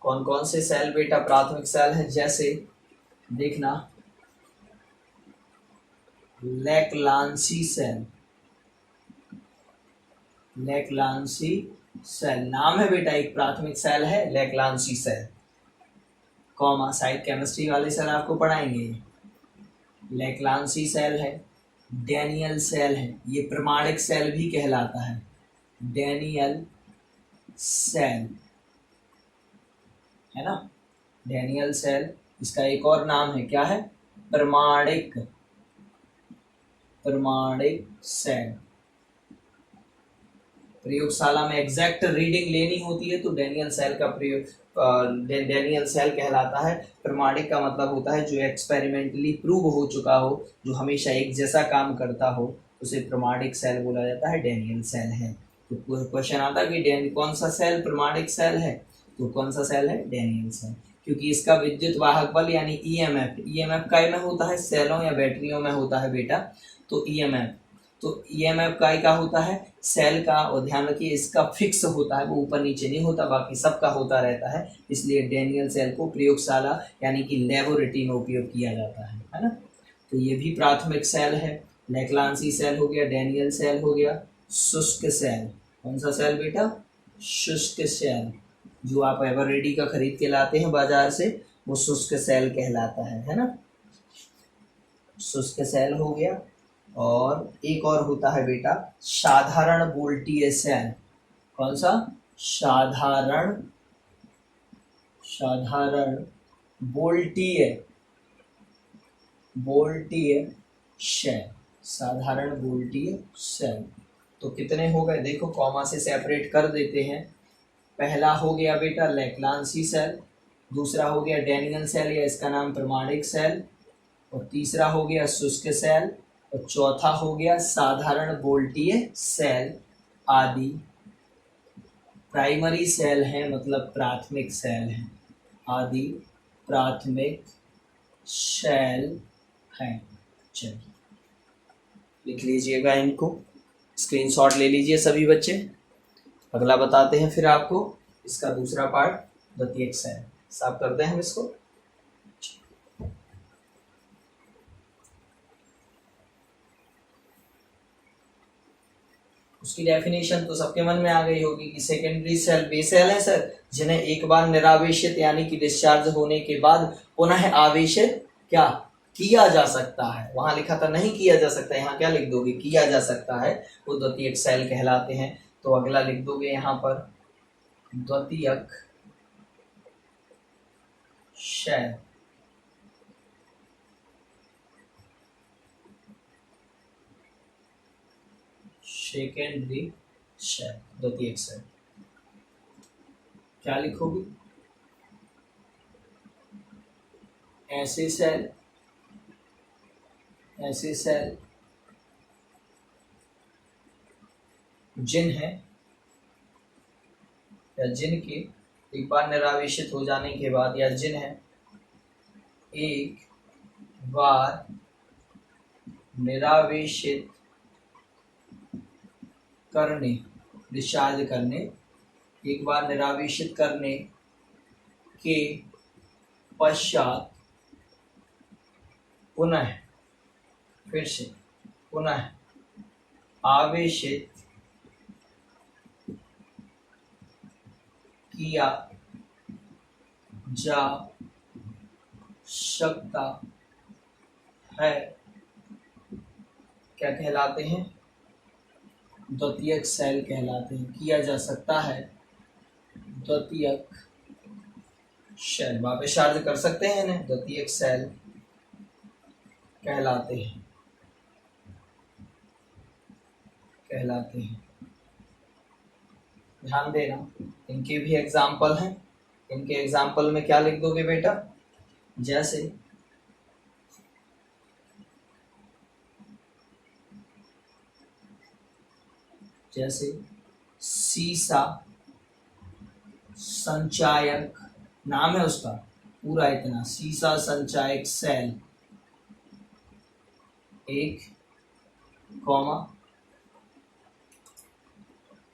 कौन कौन से सेल बेटा प्राथमिक सेल है, जैसे देखना लैक्लांसी सेल, लैक्लांसी सेल नाम है बेटा, एक प्राथमिक सेल है लैक्लांसी सेल, कॉमा साइड केमिस्ट्री वाले सेल आपको पढ़ाएंगे। लैक्लांसी सेल है, डैनियल सेल है, ये प्रमाणिक सेल भी कहलाता है, डैनियल सेल है ना, डैनियल सेल। इसका एक और नाम है, क्या है, प्रमाणिक सेल। प्रयोगशाला में एग्जैक्ट रीडिंग लेनी होती है तो डैनियल सेल का प्रयोग डैनियल सेल कहलाता है। प्रमाणिक का मतलब होता है जो एक्सपेरिमेंटली प्रूव हो चुका हो, जो हमेशा एक जैसा काम करता हो, उसे प्रमाणिक सेल बोला जाता है, डैनियल सेल है। तो क्वेश्चन आता है कि कौन सा सेल प्रमाणिक सेल है, तो कौन सा सेल है, डैनियल सेल, क्योंकि इसका विद्युत वाहक बल यानी ईएमएफ काय में होता है, सेलों या बैटरियों में होता है बेटा, तो ईएमएफ काय का होता है, सेल का, और ध्यान रखिए इसका फिक्स होता है, वो ऊपर नीचे नहीं होता, बाकी सबका होता रहता है, इसलिए डैनियल सेल को प्रयोगशाला यानी कि लेबोरेटरी में उपयोग किया जाता है ना। तो ये भी प्राथमिक सेल है, लैक्लांसी सेल हो गया, डैनियल सेल हो गया, शुष्क सेल, कौन सा सेल बेटा, शुष्क सेल, जो आप एवर रेडी का खरीद के लाते हैं बाजार से, वो शुष्क सेल कहलाता है ना, शुष्क सेल हो गया। और एक और होता है बेटा साधारण बोल्टीय सेल, कौन सा, साधारण बोल्टीय सेल, साधारण बोल्टीय सेल। तो कितने हो गए, देखो कॉमा से सेपरेट कर देते हैं। पहला हो गया बेटा लैक्लांसी सेल, दूसरा हो गया डैनियल सेल या इसका नाम प्रमाणिक सेल, और तीसरा हो गया शुष्क सेल, और चौथा हो गया साधारण बोल्टीय सेल आदि। प्राइमरी सेल है मतलब प्राथमिक सेल है, आदि प्राथमिक सेल है। चलिए लिख लीजिएगा, इनको स्क्रीनशॉट ले लीजिए सभी बच्चे। अगला बताते हैं फिर आपको इसका दूसरा पार्ट, द्वितीयक सेल। साफ करते हैं हम इसको। उसकी डेफिनेशन तो सबके मन में आ गई होगी कि सेकेंडरी सेल वे सेल है सर जिन्हें एक बार निरावेशित यानी कि डिस्चार्ज होने के बाद पुनः आवेशित क्या किया जा सकता है। वहां लिखा था नहीं किया जा सकता, यहाँ क्या लिख दोगे, किया जा सकता है, वो द्वितीयक सेल कहलाते हैं। तो अगला लिख दोगे यहाँ पर द्वितीयक सेल, सेकेंडरी सेल, द्वितीयक सेल क्या लिखोगे, ऐसे सेल जिन है या जिनके एक बार निरावेशित हो जाने के बाद, या जिन है एक बार निरावेशित करने, डिस्चार्ज करने, एक बार निरावेशित करने के पश्चात पुनः, फिर से पुनः आवेशित किया जा सकता है, क्या कहलाते हैं? द्वितीयक सेल कहलाते हैं। किया जा सकता है द्वितीयक सेल, वापस चार्ज कर सकते हैं ना, द्वितीयक सेल कहलाते हैं, ध्यान देना। इनके भी एग्जाम्पल हैं। इनके एग्जाम्पल में क्या लिख दोगे बेटा? जैसे सीसा संचायक, नाम है उसका पूरा इतना, सीसा संचायक सेल, एक कॉमा,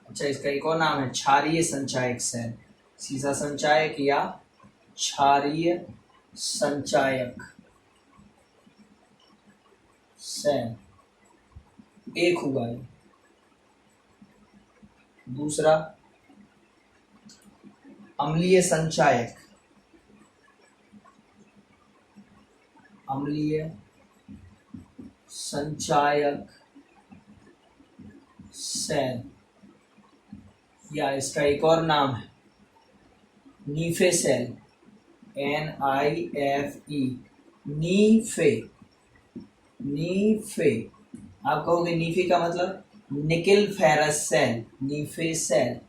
अच्छा इसका एक और नाम है क्षारीय संचायक सेल, सीसा संचायक या क्षारीय संचायक सेल, एक हुआ है। दूसरा अम्लीय संचायक, सेल, या इसका एक और नाम है नीफे सेल, NIFE, नीफे। आप कहोगे नीफे का मतलब निकिल फेरस सेल, नीफे सेल।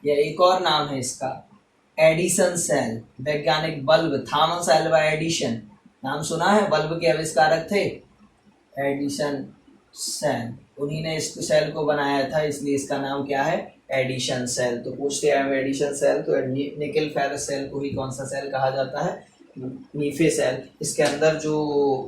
या एक और नाम है इसका एडिसन सेल, वैज्ञानिक बल्ब थॉमस एल्वा एडिशन, नाम सुना है? बल्ब के आविष्कारक थे एडिसन सेल, उन्हीं ने इस सेल को बनाया था, इसलिए इसका नाम क्या है? Edison cell. तो पूछते हैं एडिशन सेल, तो निकिल फेरस सेल को ही कौन सा सेल कहा जाता है? NiFe cell. इसके अंदर जो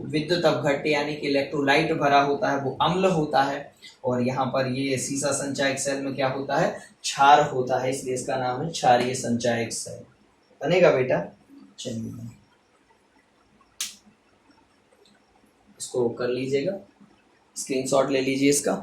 विद्युत अपघट्य यानी कि इलेक्ट्रोलाइट भरा होता है वो अम्ल होता है, और यहाँ पर ये सीसा संचायक सेल में क्या होता है? क्षार होता है, इसलिए इसका नाम है क्षारीय संचायक सेल। बनेगा बेटा? चलिए इसको कर लीजिएगा, स्क्रीनशॉट ले लीजिए इसका,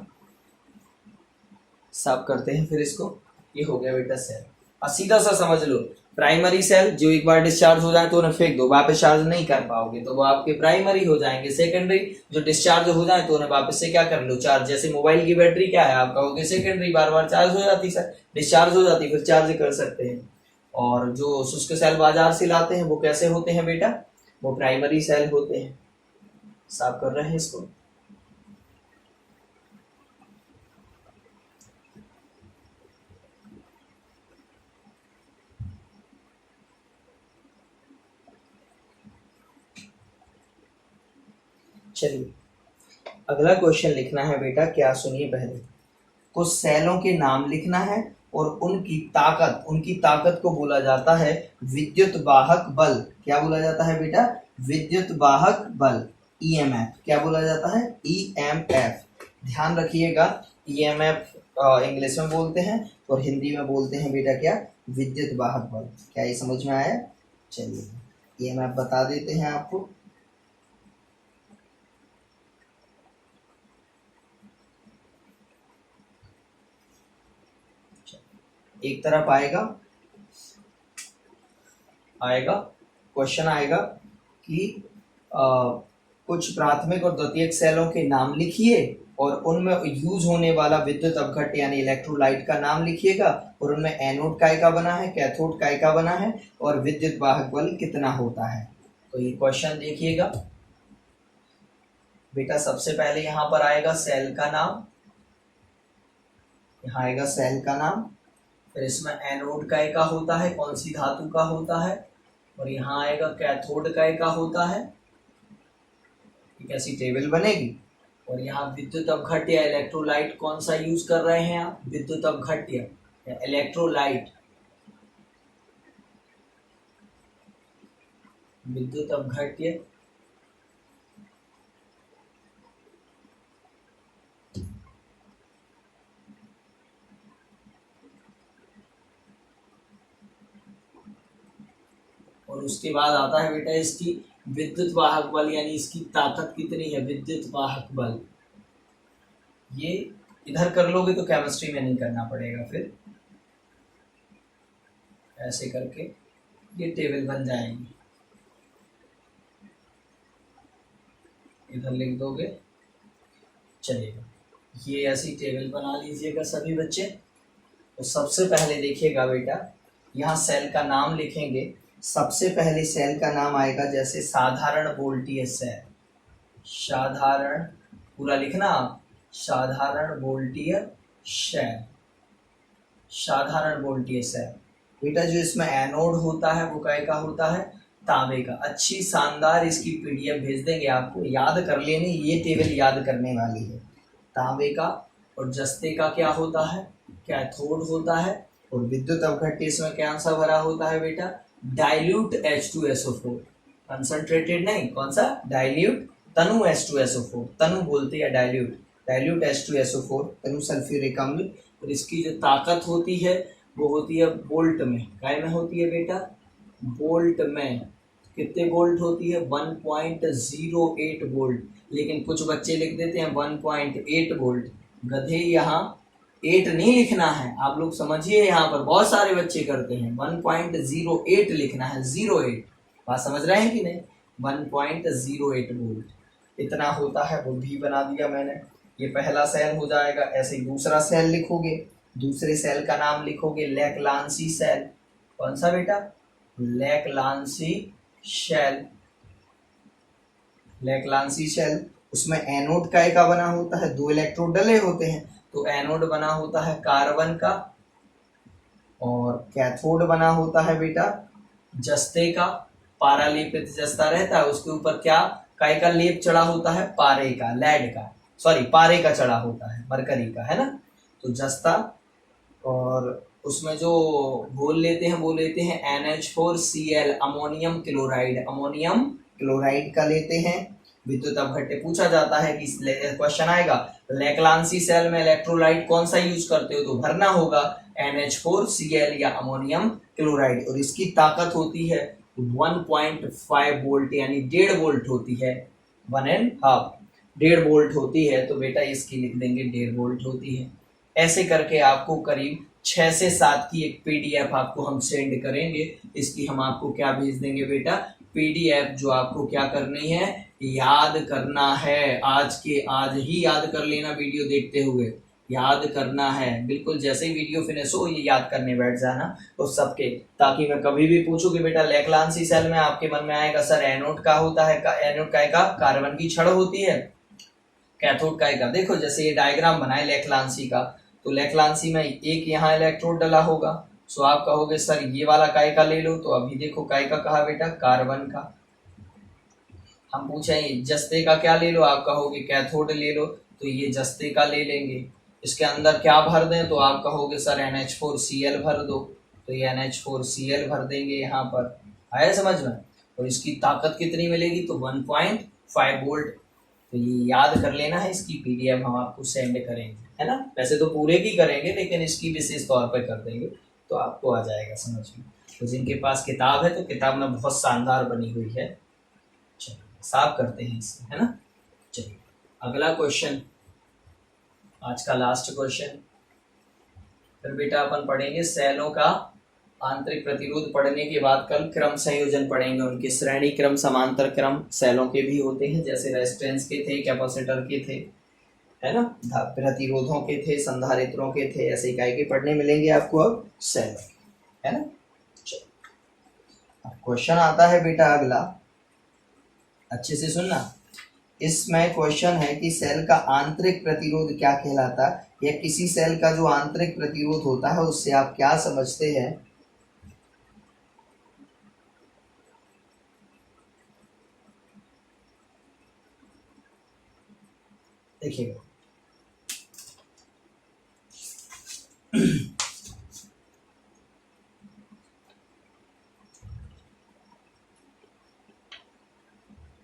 साफ करते हैं फिर इसको। ये हो गया बेटा सेल। और सीधा सा समझ लो, प्राइमरी सेल जो एक बार डिस्चार्ज हो जाए तो उन्हें फेंक दो, वापस चार्ज नहीं कर पाओगे तो वो आपके प्राइमरी हो जाएंगे। सेकेंडरी जो डिस्चार्ज हो जाए तो उन्हें वापस से क्या कर लो? चार्ज। जैसे मोबाइल की बैटरी क्या है? आप कहोगे सेकेंडरी, बार बार चार्ज हो जाती, सर डिस्चार्ज हो जाती, फिर चार्ज कर सकते हैं। और जो शुष्क सेल बाजार से लाते हैं वो कैसे होते हैं बेटा? वो प्राइमरी सेल होते हैं। साफ कर रहे हैं इसको। चलिए अगला क्वेश्चन लिखना है बेटा, क्या सुनिए पहले। कुछ सेलों के नाम लिखना है और उनकी ताकत को बोला जाता है विद्युत वाहक बल। क्या बोला जाता है बेटा? विद्युत वाहक बल, EMF। क्या बोला जाता है? EMF। ध्यान रखिएगा, EMF इंग्लिश में बोलते हैं और हिंदी में बोलते हैं बेटा क्या? विद्युत वाहक बल। क्या ये समझ में आया? चलिए EMF बता देते हैं आपको। एक तरफ आएगा क्वेश्चन आएगा कि कुछ प्राथमिक और द्वितीयक सेलों के नाम लिखिए और उनमें यूज होने वाला विद्युत अपघट्य यानी इलेक्ट्रोलाइट का नाम लिखिएगा, और उनमें एनोड काय का बना है, कैथोड काय का बना है, और विद्युत वाहक बल कितना होता है। तो ये क्वेश्चन देखिएगा बेटा। सबसे पहले यहाँ पर आएगा सेल का नाम, यहाँ आएगा सेल का नाम, फिर इसमें एनोड काय का होता है, कौन सी धातु का होता है? और यहाँ आएगा कैथोड का होता है, एक ऐसी टेबल बनेगी। और यहाँ विद्युत अपघट्य या इलेक्ट्रोलाइट कौन सा यूज कर रहे हैं आप, विद्युत अपघट्य या इलेक्ट्रोलाइट, विद्युत अपघट्य और उसके बाद आता है बेटा इसकी विद्युत वाहक बल, यानी इसकी ताकत कितनी है, विद्युत वाहक बल। ये इधर कर लोगे तो केमिस्ट्री में नहीं करना पड़ेगा, फिर ऐसे करके ये टेबल बन जाएगी, इधर लिख दोगे चलेगा। ये ऐसी टेबल बना लीजिएगा सभी बच्चे। तो सबसे पहले देखिएगा बेटा, यहाँ सेल का नाम लिखेंगे। सबसे पहले सेल का नाम आएगा जैसे साधारण वोल्टीय सेल, साधारण, पूरा लिखना आप, साधारण वोल्टीय सेल, साधारण वोल्टीय सेल। बेटा जो इसमें एनोड होता है वो काय का होता है, तांबे का। अच्छी शानदार इसकी पीडीएफ भेज देंगे आपको, याद कर लेनी, ये टेबल याद करने वाली है। तांबे का और जस्ते का क्या होता है, कैथोड होता है। और विद्युत अपघट्य इसमें कौन सा भरा होता है बेटा, डाइल्यूट H2SO4, कंसंट्रेटेड नहीं, कौन सा, डाइल्यूट, तनु H2SO4, तनु बोलते हैं डाइल्यूट, डाइल्यूट H2SO4, तनु सल्फ्यूरिक अम्ल। और इसकी जो ताकत होती है वो होती है वोल्ट में, काय में होती है बेटा, वोल्ट में। कितने वोल्ट होती है, 1.08 वोल्ट, लेकिन कुछ बच्चे लिख देते हैं 1.8 वोल्ट। गधे, यहाँ 8 नहीं लिखना है, आप लोग समझिए, यहाँ पर बहुत सारे बच्चे करते हैं, 1.08 लिखना है, 08, बात समझ रहे हैं कि नहीं, 1.08 वोल्ट इतना होता है। वो भी बना दिया मैंने, ये पहला सेल हो जाएगा। ऐसे ही दूसरा सेल लिखोगे, दूसरे सेल का नाम लिखोगे लेक्लांसी सेल, कौन सा बेटा, लेक्लांसी शेल, लेक्लांसी शेल। उसमें एनोड का बना होता है, 2 इलेक्ट्रोड डले होते हैं, तो एनोड बना होता है कार्बन का, और कैथोड बना होता है बेटा जस्ते का, पारालेपित जस्ता रहता है, उसके ऊपर क्या काय का लेप चढ़ा होता है, पारे का, लेड का, सॉरी पारे का चढ़ा होता है, मरकरी का, है ना। तो जस्ता, और उसमें जो घोल लेते हैं वो लेते हैं NH4Cl, ammonium chloride, ammonium chloride का लेते हैं। विद्युत अपघट्य पूछा जाता है कि क्वेश्चन आएगा लेक्लांसी सेल में इलेक्ट्रोलाइट कौन सा यूज करते हो, तो भरना होगा NH4Cl या अमोनियम क्लोराइड। और इसकी ताकत होती है 1.5 वोल्ट, यानी 1.5 वोल्ट होती है, 1.5, 1.5 वोल्ट होती है। तो बेटा इसकी लिख देंगे 1.5 वोल्ट होती है। ऐसे करके आपको करीब 6 से 7 की एक पीडीएफ आपको हम सेंड करेंगे। इसकी हम आपको क्या भेज देंगे बेटा, पीडीएफ, जो आपको क्या करनी है, याद करना है, आज के आज ही याद कर लेना, वीडियो देखते हुए याद करना है, बिल्कुल जैसे ही वीडियो फिनिश हो ये याद करने बैठ जाना उस सबके, ताकि मैं कभी भी पूछूं कि बेटा लेक्लांसी सेल में, आपके मन में आएगा सर एनोड का होता है, एनोड का कार्बन की छड़ होती है, कैथोड का। देखो जैसे ये डायग्राम बनाए लेक्लांसी का, तो लेक्लांसी में एक यहाँ इलेक्ट्रोड डला होगा, सो आप कहोगे सर ये वाला काय का ले लो, तो अभी देखो काय का कहा बेटा, कार्बन का। हम पूछें जस्ते का क्या ले लो, आप कहोगे कैथोड ले लो, तो ये जस्ते का ले लेंगे। इसके अंदर क्या भर दें, तो आप कहोगे सर NH4Cl भर दो, तो ये NH4Cl भर देंगे यहाँ पर, आया समझ में। और इसकी ताकत कितनी मिलेगी, तो 1.5 वोल्ट। तो ये याद कर लेना है, इसकी पीडीएफ हम आपको सेंड करेंगे, है ना। वैसे तो पूरे की करेंगे, लेकिन इसकी विशेष तौर पर कर देंगे, तो आपको आ जाएगा समझ में। तो जिनके पास किताब है, तो किताब में बहुत शानदार बनी हुई है। चलिए साफ करते हैं इसे, है ना। चलिए अगला क्वेश्चन, आज का लास्ट क्वेश्चन। फिर बेटा अपन पढ़ेंगे सेलों का आंतरिक प्रतिरोध, पढ़ने के बाद कल क्रम संयोजन पढ़ेंगे, उनके श्रेणी क्रम, समांतर क्रम सेलों के भी होते हैं, जैसे रेजिस्टेंस के थे, कैपेसिटर के थे, है ना, प्रतिरोधों के थे, संधारित्रों के थे, ऐसे इकाई के पढ़ने मिलेंगे आपको अब सेल, है ना। क्वेश्चन आता है बेटा अगला, अच्छे से सुनना। इसमें क्वेश्चन है कि सेल का आंतरिक प्रतिरोध क्या कहलाता है, या किसी सेल का जो आंतरिक प्रतिरोध होता है उससे आप क्या समझते हैं। देखिएगा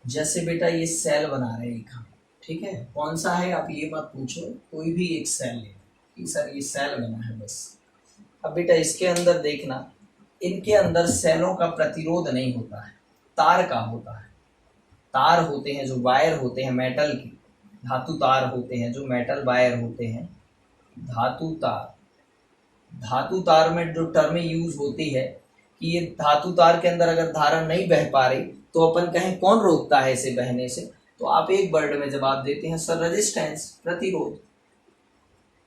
जैसे बेटा ये सेल बना रहे हैं एक हम, ठीक है, कौन सा है आप ये मत पूछो, कोई भी एक सेल ले कि सर ये सेल बना है बस। अब बेटा इसके अंदर देखना, इनके अंदर सेलों का प्रतिरोध नहीं होता है, तार का होता है। तार होते हैं जो वायर होते हैं मेटल के, धातु तार होते हैं जो मेटल वायर होते हैं, धातु तार। धातु तार में जो टर्म यूज होती है कि ये धातु तार के अंदर अगर धारा नहीं बह पा रही तो अपन कहें कौन रोकता है इसे बहने से, तो आप एक वर्ड में जवाब देते हैं सर रेजिस्टेंस, प्रतिरोध।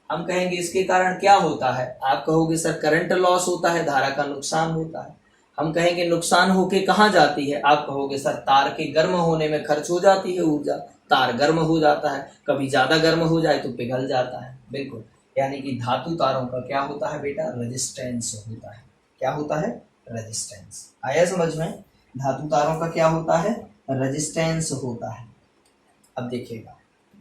हम कहेंगे इसके कारण क्या होता है, आप कहोगे सर करंट लॉस होता है, धारा का नुकसान होता है। हम कहेंगे नुकसान होके कहाँ जाती है, आप कहोगे सर तार के गर्म होने में खर्च हो जाती है ऊर्जा, तार गर्म हो जाता है, कभी ज्यादा गर्म हो जाए तो पिघल जाता है। बिल्कुल, यानी कि धातु तारों का क्या होता है बेटा, रेजिस्टेंस होता है। क्या होता है, रेजिस्टेंस। आया समझ में, धातु तारों का क्या होता है, रेजिस्टेंस होता है। अब देखिएगा,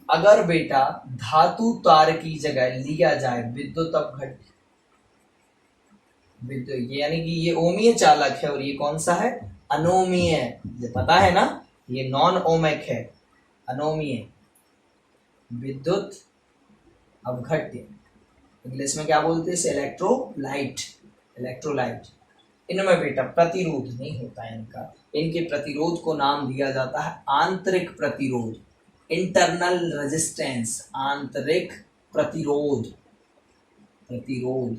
अगर बेटा धातु तार की जगह लिया जाए विद्युत अपघट्य, विद्युत यानी कि ये ओमीय चालक है और ये कौन सा है, अनोमीय, ये पता है ना, ये नॉन ओमिक है, अनोमीय विद्युत अपघट्य। इंग्लिश में क्या बोलते हैं इसे, इलेक्ट्रोलाइट, इलेक्ट्रोलाइट। इनमें बेटा प्रतिरोध नहीं होता है इनका, इनके प्रतिरोध को नाम दिया जाता है आंतरिक प्रतिरोध, इंटरनल रेजिस्टेंस, आंतरिक प्रतिरोध, प्रतिरोध।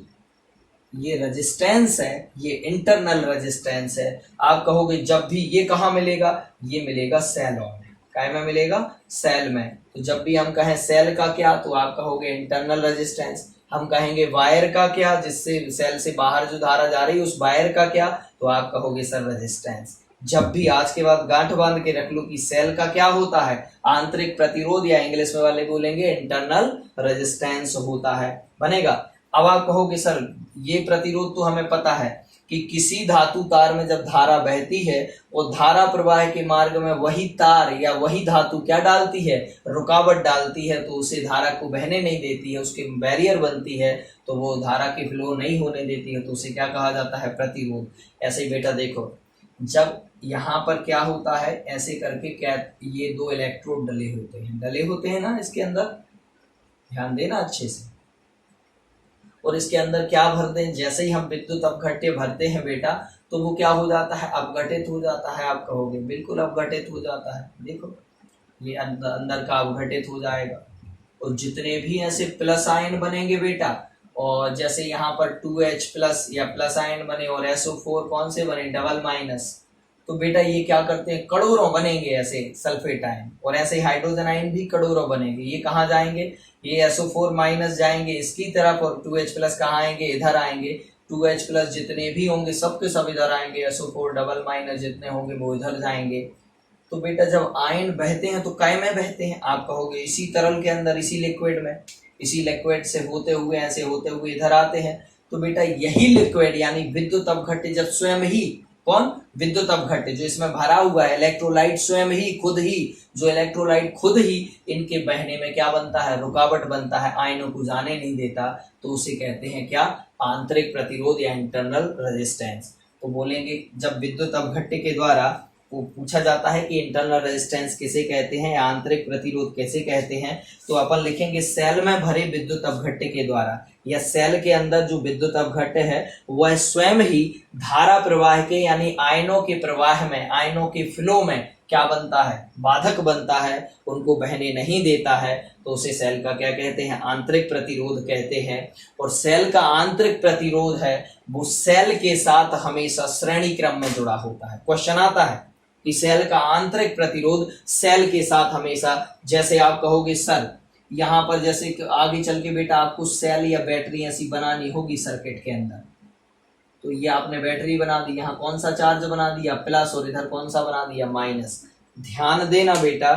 ये रेजिस्टेंस है, ये इंटरनल रेजिस्टेंस है। आप कहोगे जब भी ये कहाँ मिलेगा, ये मिलेगा सेलों में, काय में मिलेगा, सेल में। तो जब भी हम कहें सेल का क्या, तो आप कहोगे इंटरनल रेजिस्टेंस। हम कहेंगे वायर का क्या, जिससे सेल से बाहर जो धारा जा रही है उस वायर का क्या, तो आप कहोगे सर रेजिस्टेंस। जब भी आज के बाद गांठ बांध के रख लो कि सेल का क्या होता है, आंतरिक प्रतिरोध, या इंग्लिश में वाले बोलेंगे इंटरनल रेजिस्टेंस होता है, बनेगा। अब आप कहोगे सर ये प्रतिरोध तो हमें पता है कि किसी धातु तार में जब धारा बहती है और धारा प्रवाह के मार्ग में वही तार या वही धातु क्या डालती है, रुकावट डालती है, तो उसे धारा को बहने नहीं देती है, उसके बैरियर बनती है, तो वो धारा की फ्लो नहीं होने देती है, तो उसे क्या कहा जाता है, प्रतिरोध। ऐसे ही बेटा देखो, जब यहाँ पर क्या होता है, ऐसे करके क्या, ये दो इलेक्ट्रोड डले होते हैं ना इसके अंदर, ध्यान देना अच्छे से। और इसके अंदर क्या भर दें, जैसे ही हम विद्युत अपघट्य भरते हैं बेटा, तो वो क्या हो जाता है, अपघटित हो जाता है। आप कहोगे बिल्कुल अपघटित हो जाता है, देखो ये अंदर का अपघटित हो जाएगा। और जितने भी ऐसे प्लस आयन बनेंगे बेटा, और जैसे यहाँ पर 2H प्लस या प्लस आयन बने और SO4 कौन से बने, डबल माइनस, तो बेटा ये क्या करते हैं, करोड़ों बनेंगे ऐसे सल्फेट आयन, और ऐसे हाइड्रोजन आयन भी करोड़ों बनेंगे। ये कहाँ जाएंगे, ये SO4 माइनस जाएंगे इसकी तरफ, और 2H प्लस कहाँ आएंगे, इधर आएंगे। 2H प्लस जितने भी होंगे सबके सब इधर आएंगे, SO4 डबल माइनस जितने होंगे वो इधर जाएंगे। तो बेटा जब आयन बहते हैं तो काय में बहते हैं, आप कहोगे इसी तरल के अंदर, इसी लिक्विड में, इसी लिक्विड से होते हुए ऐसे होते हुए इधर आते हैं। तो बेटा यही लिक्विड यानी विद्युत अपघट्य जब स्वयं ही, कौन, विद्युत अपघट्य जो इसमें भरा हुआ है, इलेक्ट्रोलाइट स्वयं ही, खुद ही, जो इलेक्ट्रोलाइट खुद ही इनके बहने में क्या बनता है, रुकावट बनता है, आयनों को जाने नहीं देता, तो उसे कहते हैं क्या, आंतरिक प्रतिरोध या इंटरनल रेजिस्टेंस। तो बोलेंगे जब विद्युत अपघट्य के द्वारा वो पूछा जाता है कि इंटरनल रेजिस्टेंस किसे कहते हैं, आंतरिक प्रतिरोध कैसे कहते हैं, तो अपन लिखेंगे सेल में भरे विद्युत अपघट्य के द्वारा, या सेल के अंदर जो विद्युत अपघट्य है वह स्वयं ही धारा प्रवाह के यानी आयनों के प्रवाह में, आयनों के फ्लो में क्या बनता है, बाधक बनता है, उनको बहने नहीं देता है, तो उसे सेल का क्या कहते हैं, आंतरिक प्रतिरोध कहते हैं। और सेल का आंतरिक प्रतिरोध है वो सेल के साथ हमेशा श्रेणी क्रम में जुड़ा होता है। क्वेश्चन आता है कि सेल का आंतरिक प्रतिरोध सेल के साथ हमेशा, जैसे आप कहोगे सर यहाँ पर जैसे आगे चल के बेटा आपको सेल या बैटरी ऐसी बनानी होगी सर्किट के अंदर, तो ये आपने बैटरी बना दी, यहाँ कौन सा चार्ज बना दिया, प्लस, और इधर कौन सा बना दिया, माइनस। ध्यान देना बेटा,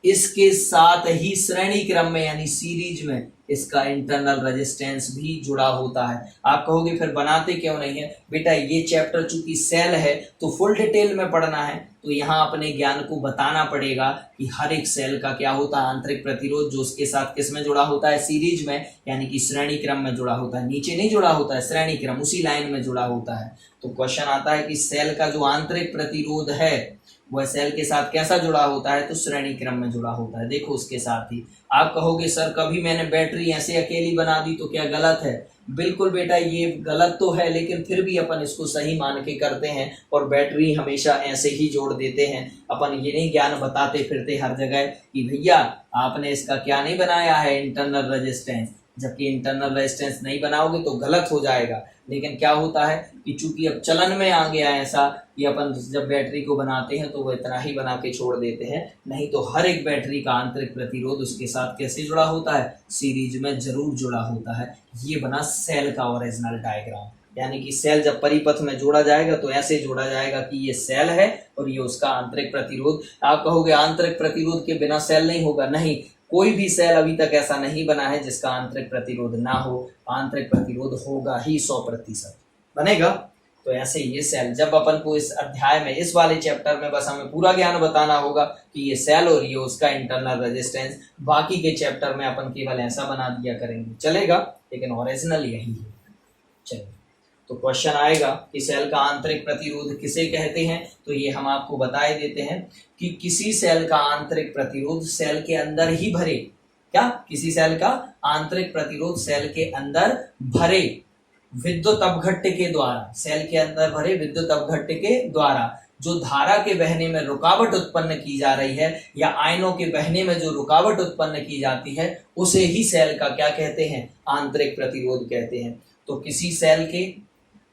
इसके साथ ही श्रेणी क्रम में यानी सीरीज में इसका इंटरनल रेजिस्टेंस भी जुड़ा होता है। आप कहोगे फिर बनाते क्यों नहीं है? बेटा ये चैप्टर चूंकि सेल है तो फुल डिटेल में पढ़ना है, तो यहाँ अपने ज्ञान को बताना पड़ेगा कि हर एक सेल का क्या होता है आंतरिक प्रतिरोध, जो उसके साथ किस में जुड़ा होता है, सीरीज में यानी कि श्रेणी क्रम में जुड़ा होता है। नीचे नहीं जुड़ा होता है, श्रेणी क्रम उसी लाइन में जुड़ा होता है। तो क्वेश्चन आता है कि सेल का जो आंतरिक प्रतिरोध है वह सेल के साथ कैसा जुड़ा होता है? तो श्रेणी क्रम में जुड़ा होता है। देखो उसके साथ ही आप कहोगे सर कभी मैंने बैटरी ऐसे अकेली बना दी तो क्या गलत है? बिल्कुल बेटा ये गलत तो है, लेकिन फिर भी अपन इसको सही मान के करते हैं और बैटरी हमेशा ऐसे ही जोड़ देते हैं। अपन ये नहीं ज्ञान बताते फिरते हर जगह कि भैया आपने इसका क्या नहीं बनाया है इंटरनल रेजिस्टेंस, जबकि इंटरनल रेजिस्टेंस नहीं बनाओगे तो गलत हो जाएगा। लेकिन क्या होता है कि चूंकि अब चलन में आ गया है ऐसा कि अपन जब बैटरी को बनाते हैं तो वो इतना ही बना के छोड़ देते हैं, नहीं तो हर एक बैटरी का आंतरिक प्रतिरोध उसके साथ कैसे जुड़ा होता है? सीरीज में जरूर जुड़ा होता है। ये बना सेल का ओरिजिनल डायग्राम, यानी कि सेल जब परिपथ में जोड़ा जाएगा तो ऐसे जोड़ा जाएगा कि ये सेल है और ये उसका आंतरिक प्रतिरोध। आप कहोगे आंतरिक प्रतिरोध के बिना सेल नहीं होगा, नहीं, कोई भी सेल अभी तक ऐसा नहीं बना है जिसका आंतरिक प्रतिरोध ना हो। आंतरिक प्रतिरोध होगा ही 100% बनेगा। तो ऐसे ये सेल, जब अपन को इस अध्याय में इस वाले चैप्टर में बस हमें पूरा ज्ञान बताना होगा कि ये सेल और ये उसका इंटरनल रेजिस्टेंस, बाकी के चैप्टर में अपन केवल ऐसा बना दिया करेंगे, चलेगा, लेकिन ओरिजिनल यही है। चलिए, तो क्वेश्चन आएगा कि सेल का आंतरिक प्रतिरोध किसे कहते हैं? तो ये हम आपको बताए देते हैं कि किसी सेल का आंतरिक प्रतिरोध सेल के अंदर ही भरे, क्या किसी सेल का आंतरिक प्रतिरोध सेल के अंदर भरे विद्युत अपघट्य के द्वारा, सेल के अंदर भरे विद्युत अपघट्य के द्वारा जो धारा के बहने में रुकावट उत्पन्न की जा रही है या आयनों के बहने में जो रुकावट उत्पन्न की जाती है उसे ही सेल का क्या कहते हैं? आंतरिक प्रतिरोध कहते हैं। तो किसी सेल के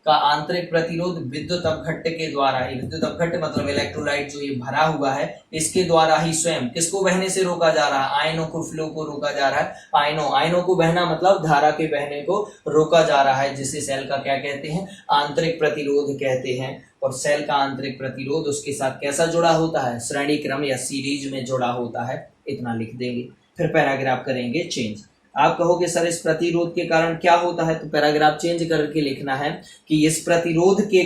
का आंतरिक प्रतिरोध विद्युत अपघट्य के द्वारा, विद्युत अपघट्य मतलब इलेक्ट्रोलाइट जो ये भरा हुआ है इसके द्वारा ही स्वयं किसको बहने से रोका जा रहा है? आयनों को, फ्लो को रोका जा रहा है। आयनों को बहना मतलब धारा के बहने को रोका जा रहा है, जिसे सेल का क्या कहते हैं? आंतरिक प्रतिरोध कहते हैं। और सेल का आंतरिक प्रतिरोध उसके साथ कैसा जुड़ा होता है? श्रेणी क्रम या सीरीज में जुड़ा होता है। इतना लिख देंगे, फिर पैराग्राफ करेंगे चेंज। आप कहोगे सर इस प्रतिरोध के कारण क्या होता है? तो पैराग्राफ चेंज करके लिखना है कि इस प्रतिरोध के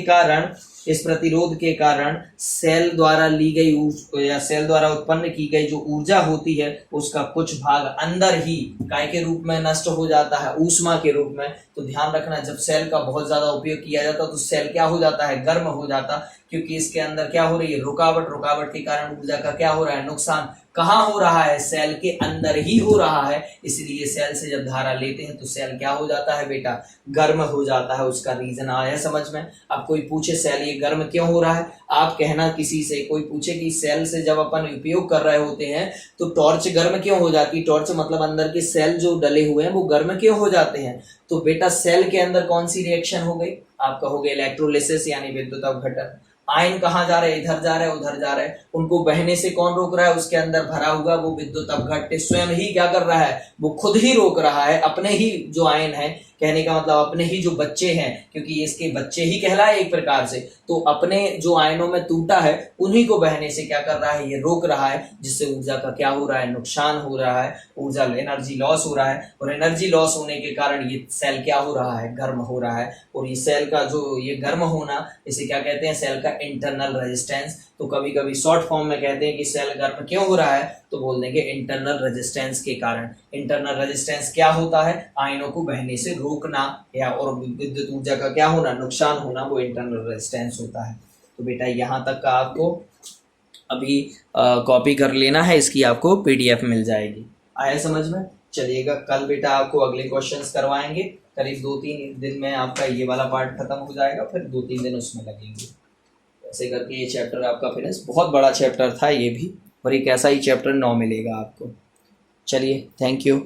कारण सेल द्वारा ली गई या सेल द्वारा उत्पन्न की गई जो ऊर्जा होती है उसका कुछ भाग अंदर ही काय के रूप में नष्ट हो जाता है? ऊष्मा के रूप में। तो ध्यान रखना, जब सेल का बहुत ज्यादा उपयोग किया जाता तो सेल क्या हो जाता है? गर्म हो जाता, क्योंकि इसके अंदर क्या हो रही है? रुकावट के कारण ऊर्जा का क्या हो रहा है? नुकसान। कहाँ हो रहा है? सेल के अंदर ही हो रहा है। इसलिए सेल से जब धारा लेते हैं तो सेल क्या हो जाता है बेटा? गर्म हो जाता है। उसका रीजन आया समझ में? अब कोई पूछे सेल ये गर्म क्यों हो रहा है, आप कहना किसी से, कोई पूछे कि सेल से जब अपन उपयोग कर रहे होते हैं तो टॉर्च गर्म क्यों हो जाती है? टॉर्च मतलब अंदर के सेल जो डले हुए हैं वो गर्म क्यों हो जाते हैं? तो बेटा सेल के अंदर कौन सी रिएक्शन हो गई? आप कहोगे इलेक्ट्रोलिसिस यानी विद्युत अपघटन। आयन कहाँ जा रहे हैं? इधर जा रहे हैं, उधर जा रहे हैं। उनको बहने से कौन रोक रहा है? उसके अंदर भरा हुआ वो विद्युत अपघट्य स्वयं ही क्या कर रहा है? वो खुद ही रोक रहा है। अपने ही जो आयन है, कहने का मतलब अपने ही जो बच्चे हैं, क्योंकि इसके बच्चे ही कहलाए एक प्रकार से, तो अपने जो आयनों में टूटा है उन्हीं को बहने से क्या कर रहा है? ये रोक रहा है, जिससे ऊर्जा का क्या हो रहा है? नुकसान हो रहा है, ऊर्जा एनर्जी लॉस हो रहा है। और एनर्जी लॉस होने के कारण ये सेल क्या हो रहा है? गर्म हो रहा है। और ये सेल का जो ये गर्म होना, इसे क्या कहते हैं? सेल का इंटरनल रेजिस्टेंस। तो कभी कभी शॉर्ट फॉर्म में कहते हैं कि सेल गर्म क्यों हो रहा है, तो बोल देंगे इंटरनल रेजिस्टेंस के कारण। इंटरनल रेजिस्टेंस क्या होता है? आयनों को बहने से रोकना या और विद्युत ऊर्जा का क्या होना? नुकसान होना, वो इंटरनल रेजिस्टेंस होता है। तो बेटा यहाँ तक का आपको अभी कॉपी कर लेना है, इसकी आपको पीडीएफ मिल जाएगी। आया समझ में? चलिएगा, कल बेटा आपको अगले क्वेश्चंस करवाएंगे। करीब 2-3 दिन में आपका ये वाला पार्ट खत्म हो जाएगा, फिर 2-3 दिन उसमें लगेंगे। ऐसे करके ये चैप्टर आपका फिनिश। बहुत बड़ा चैप्टर था ये भी, और एक ऐसा ही चैप्टर 9 मिलेगा आपको। चलिए, थैंक यू।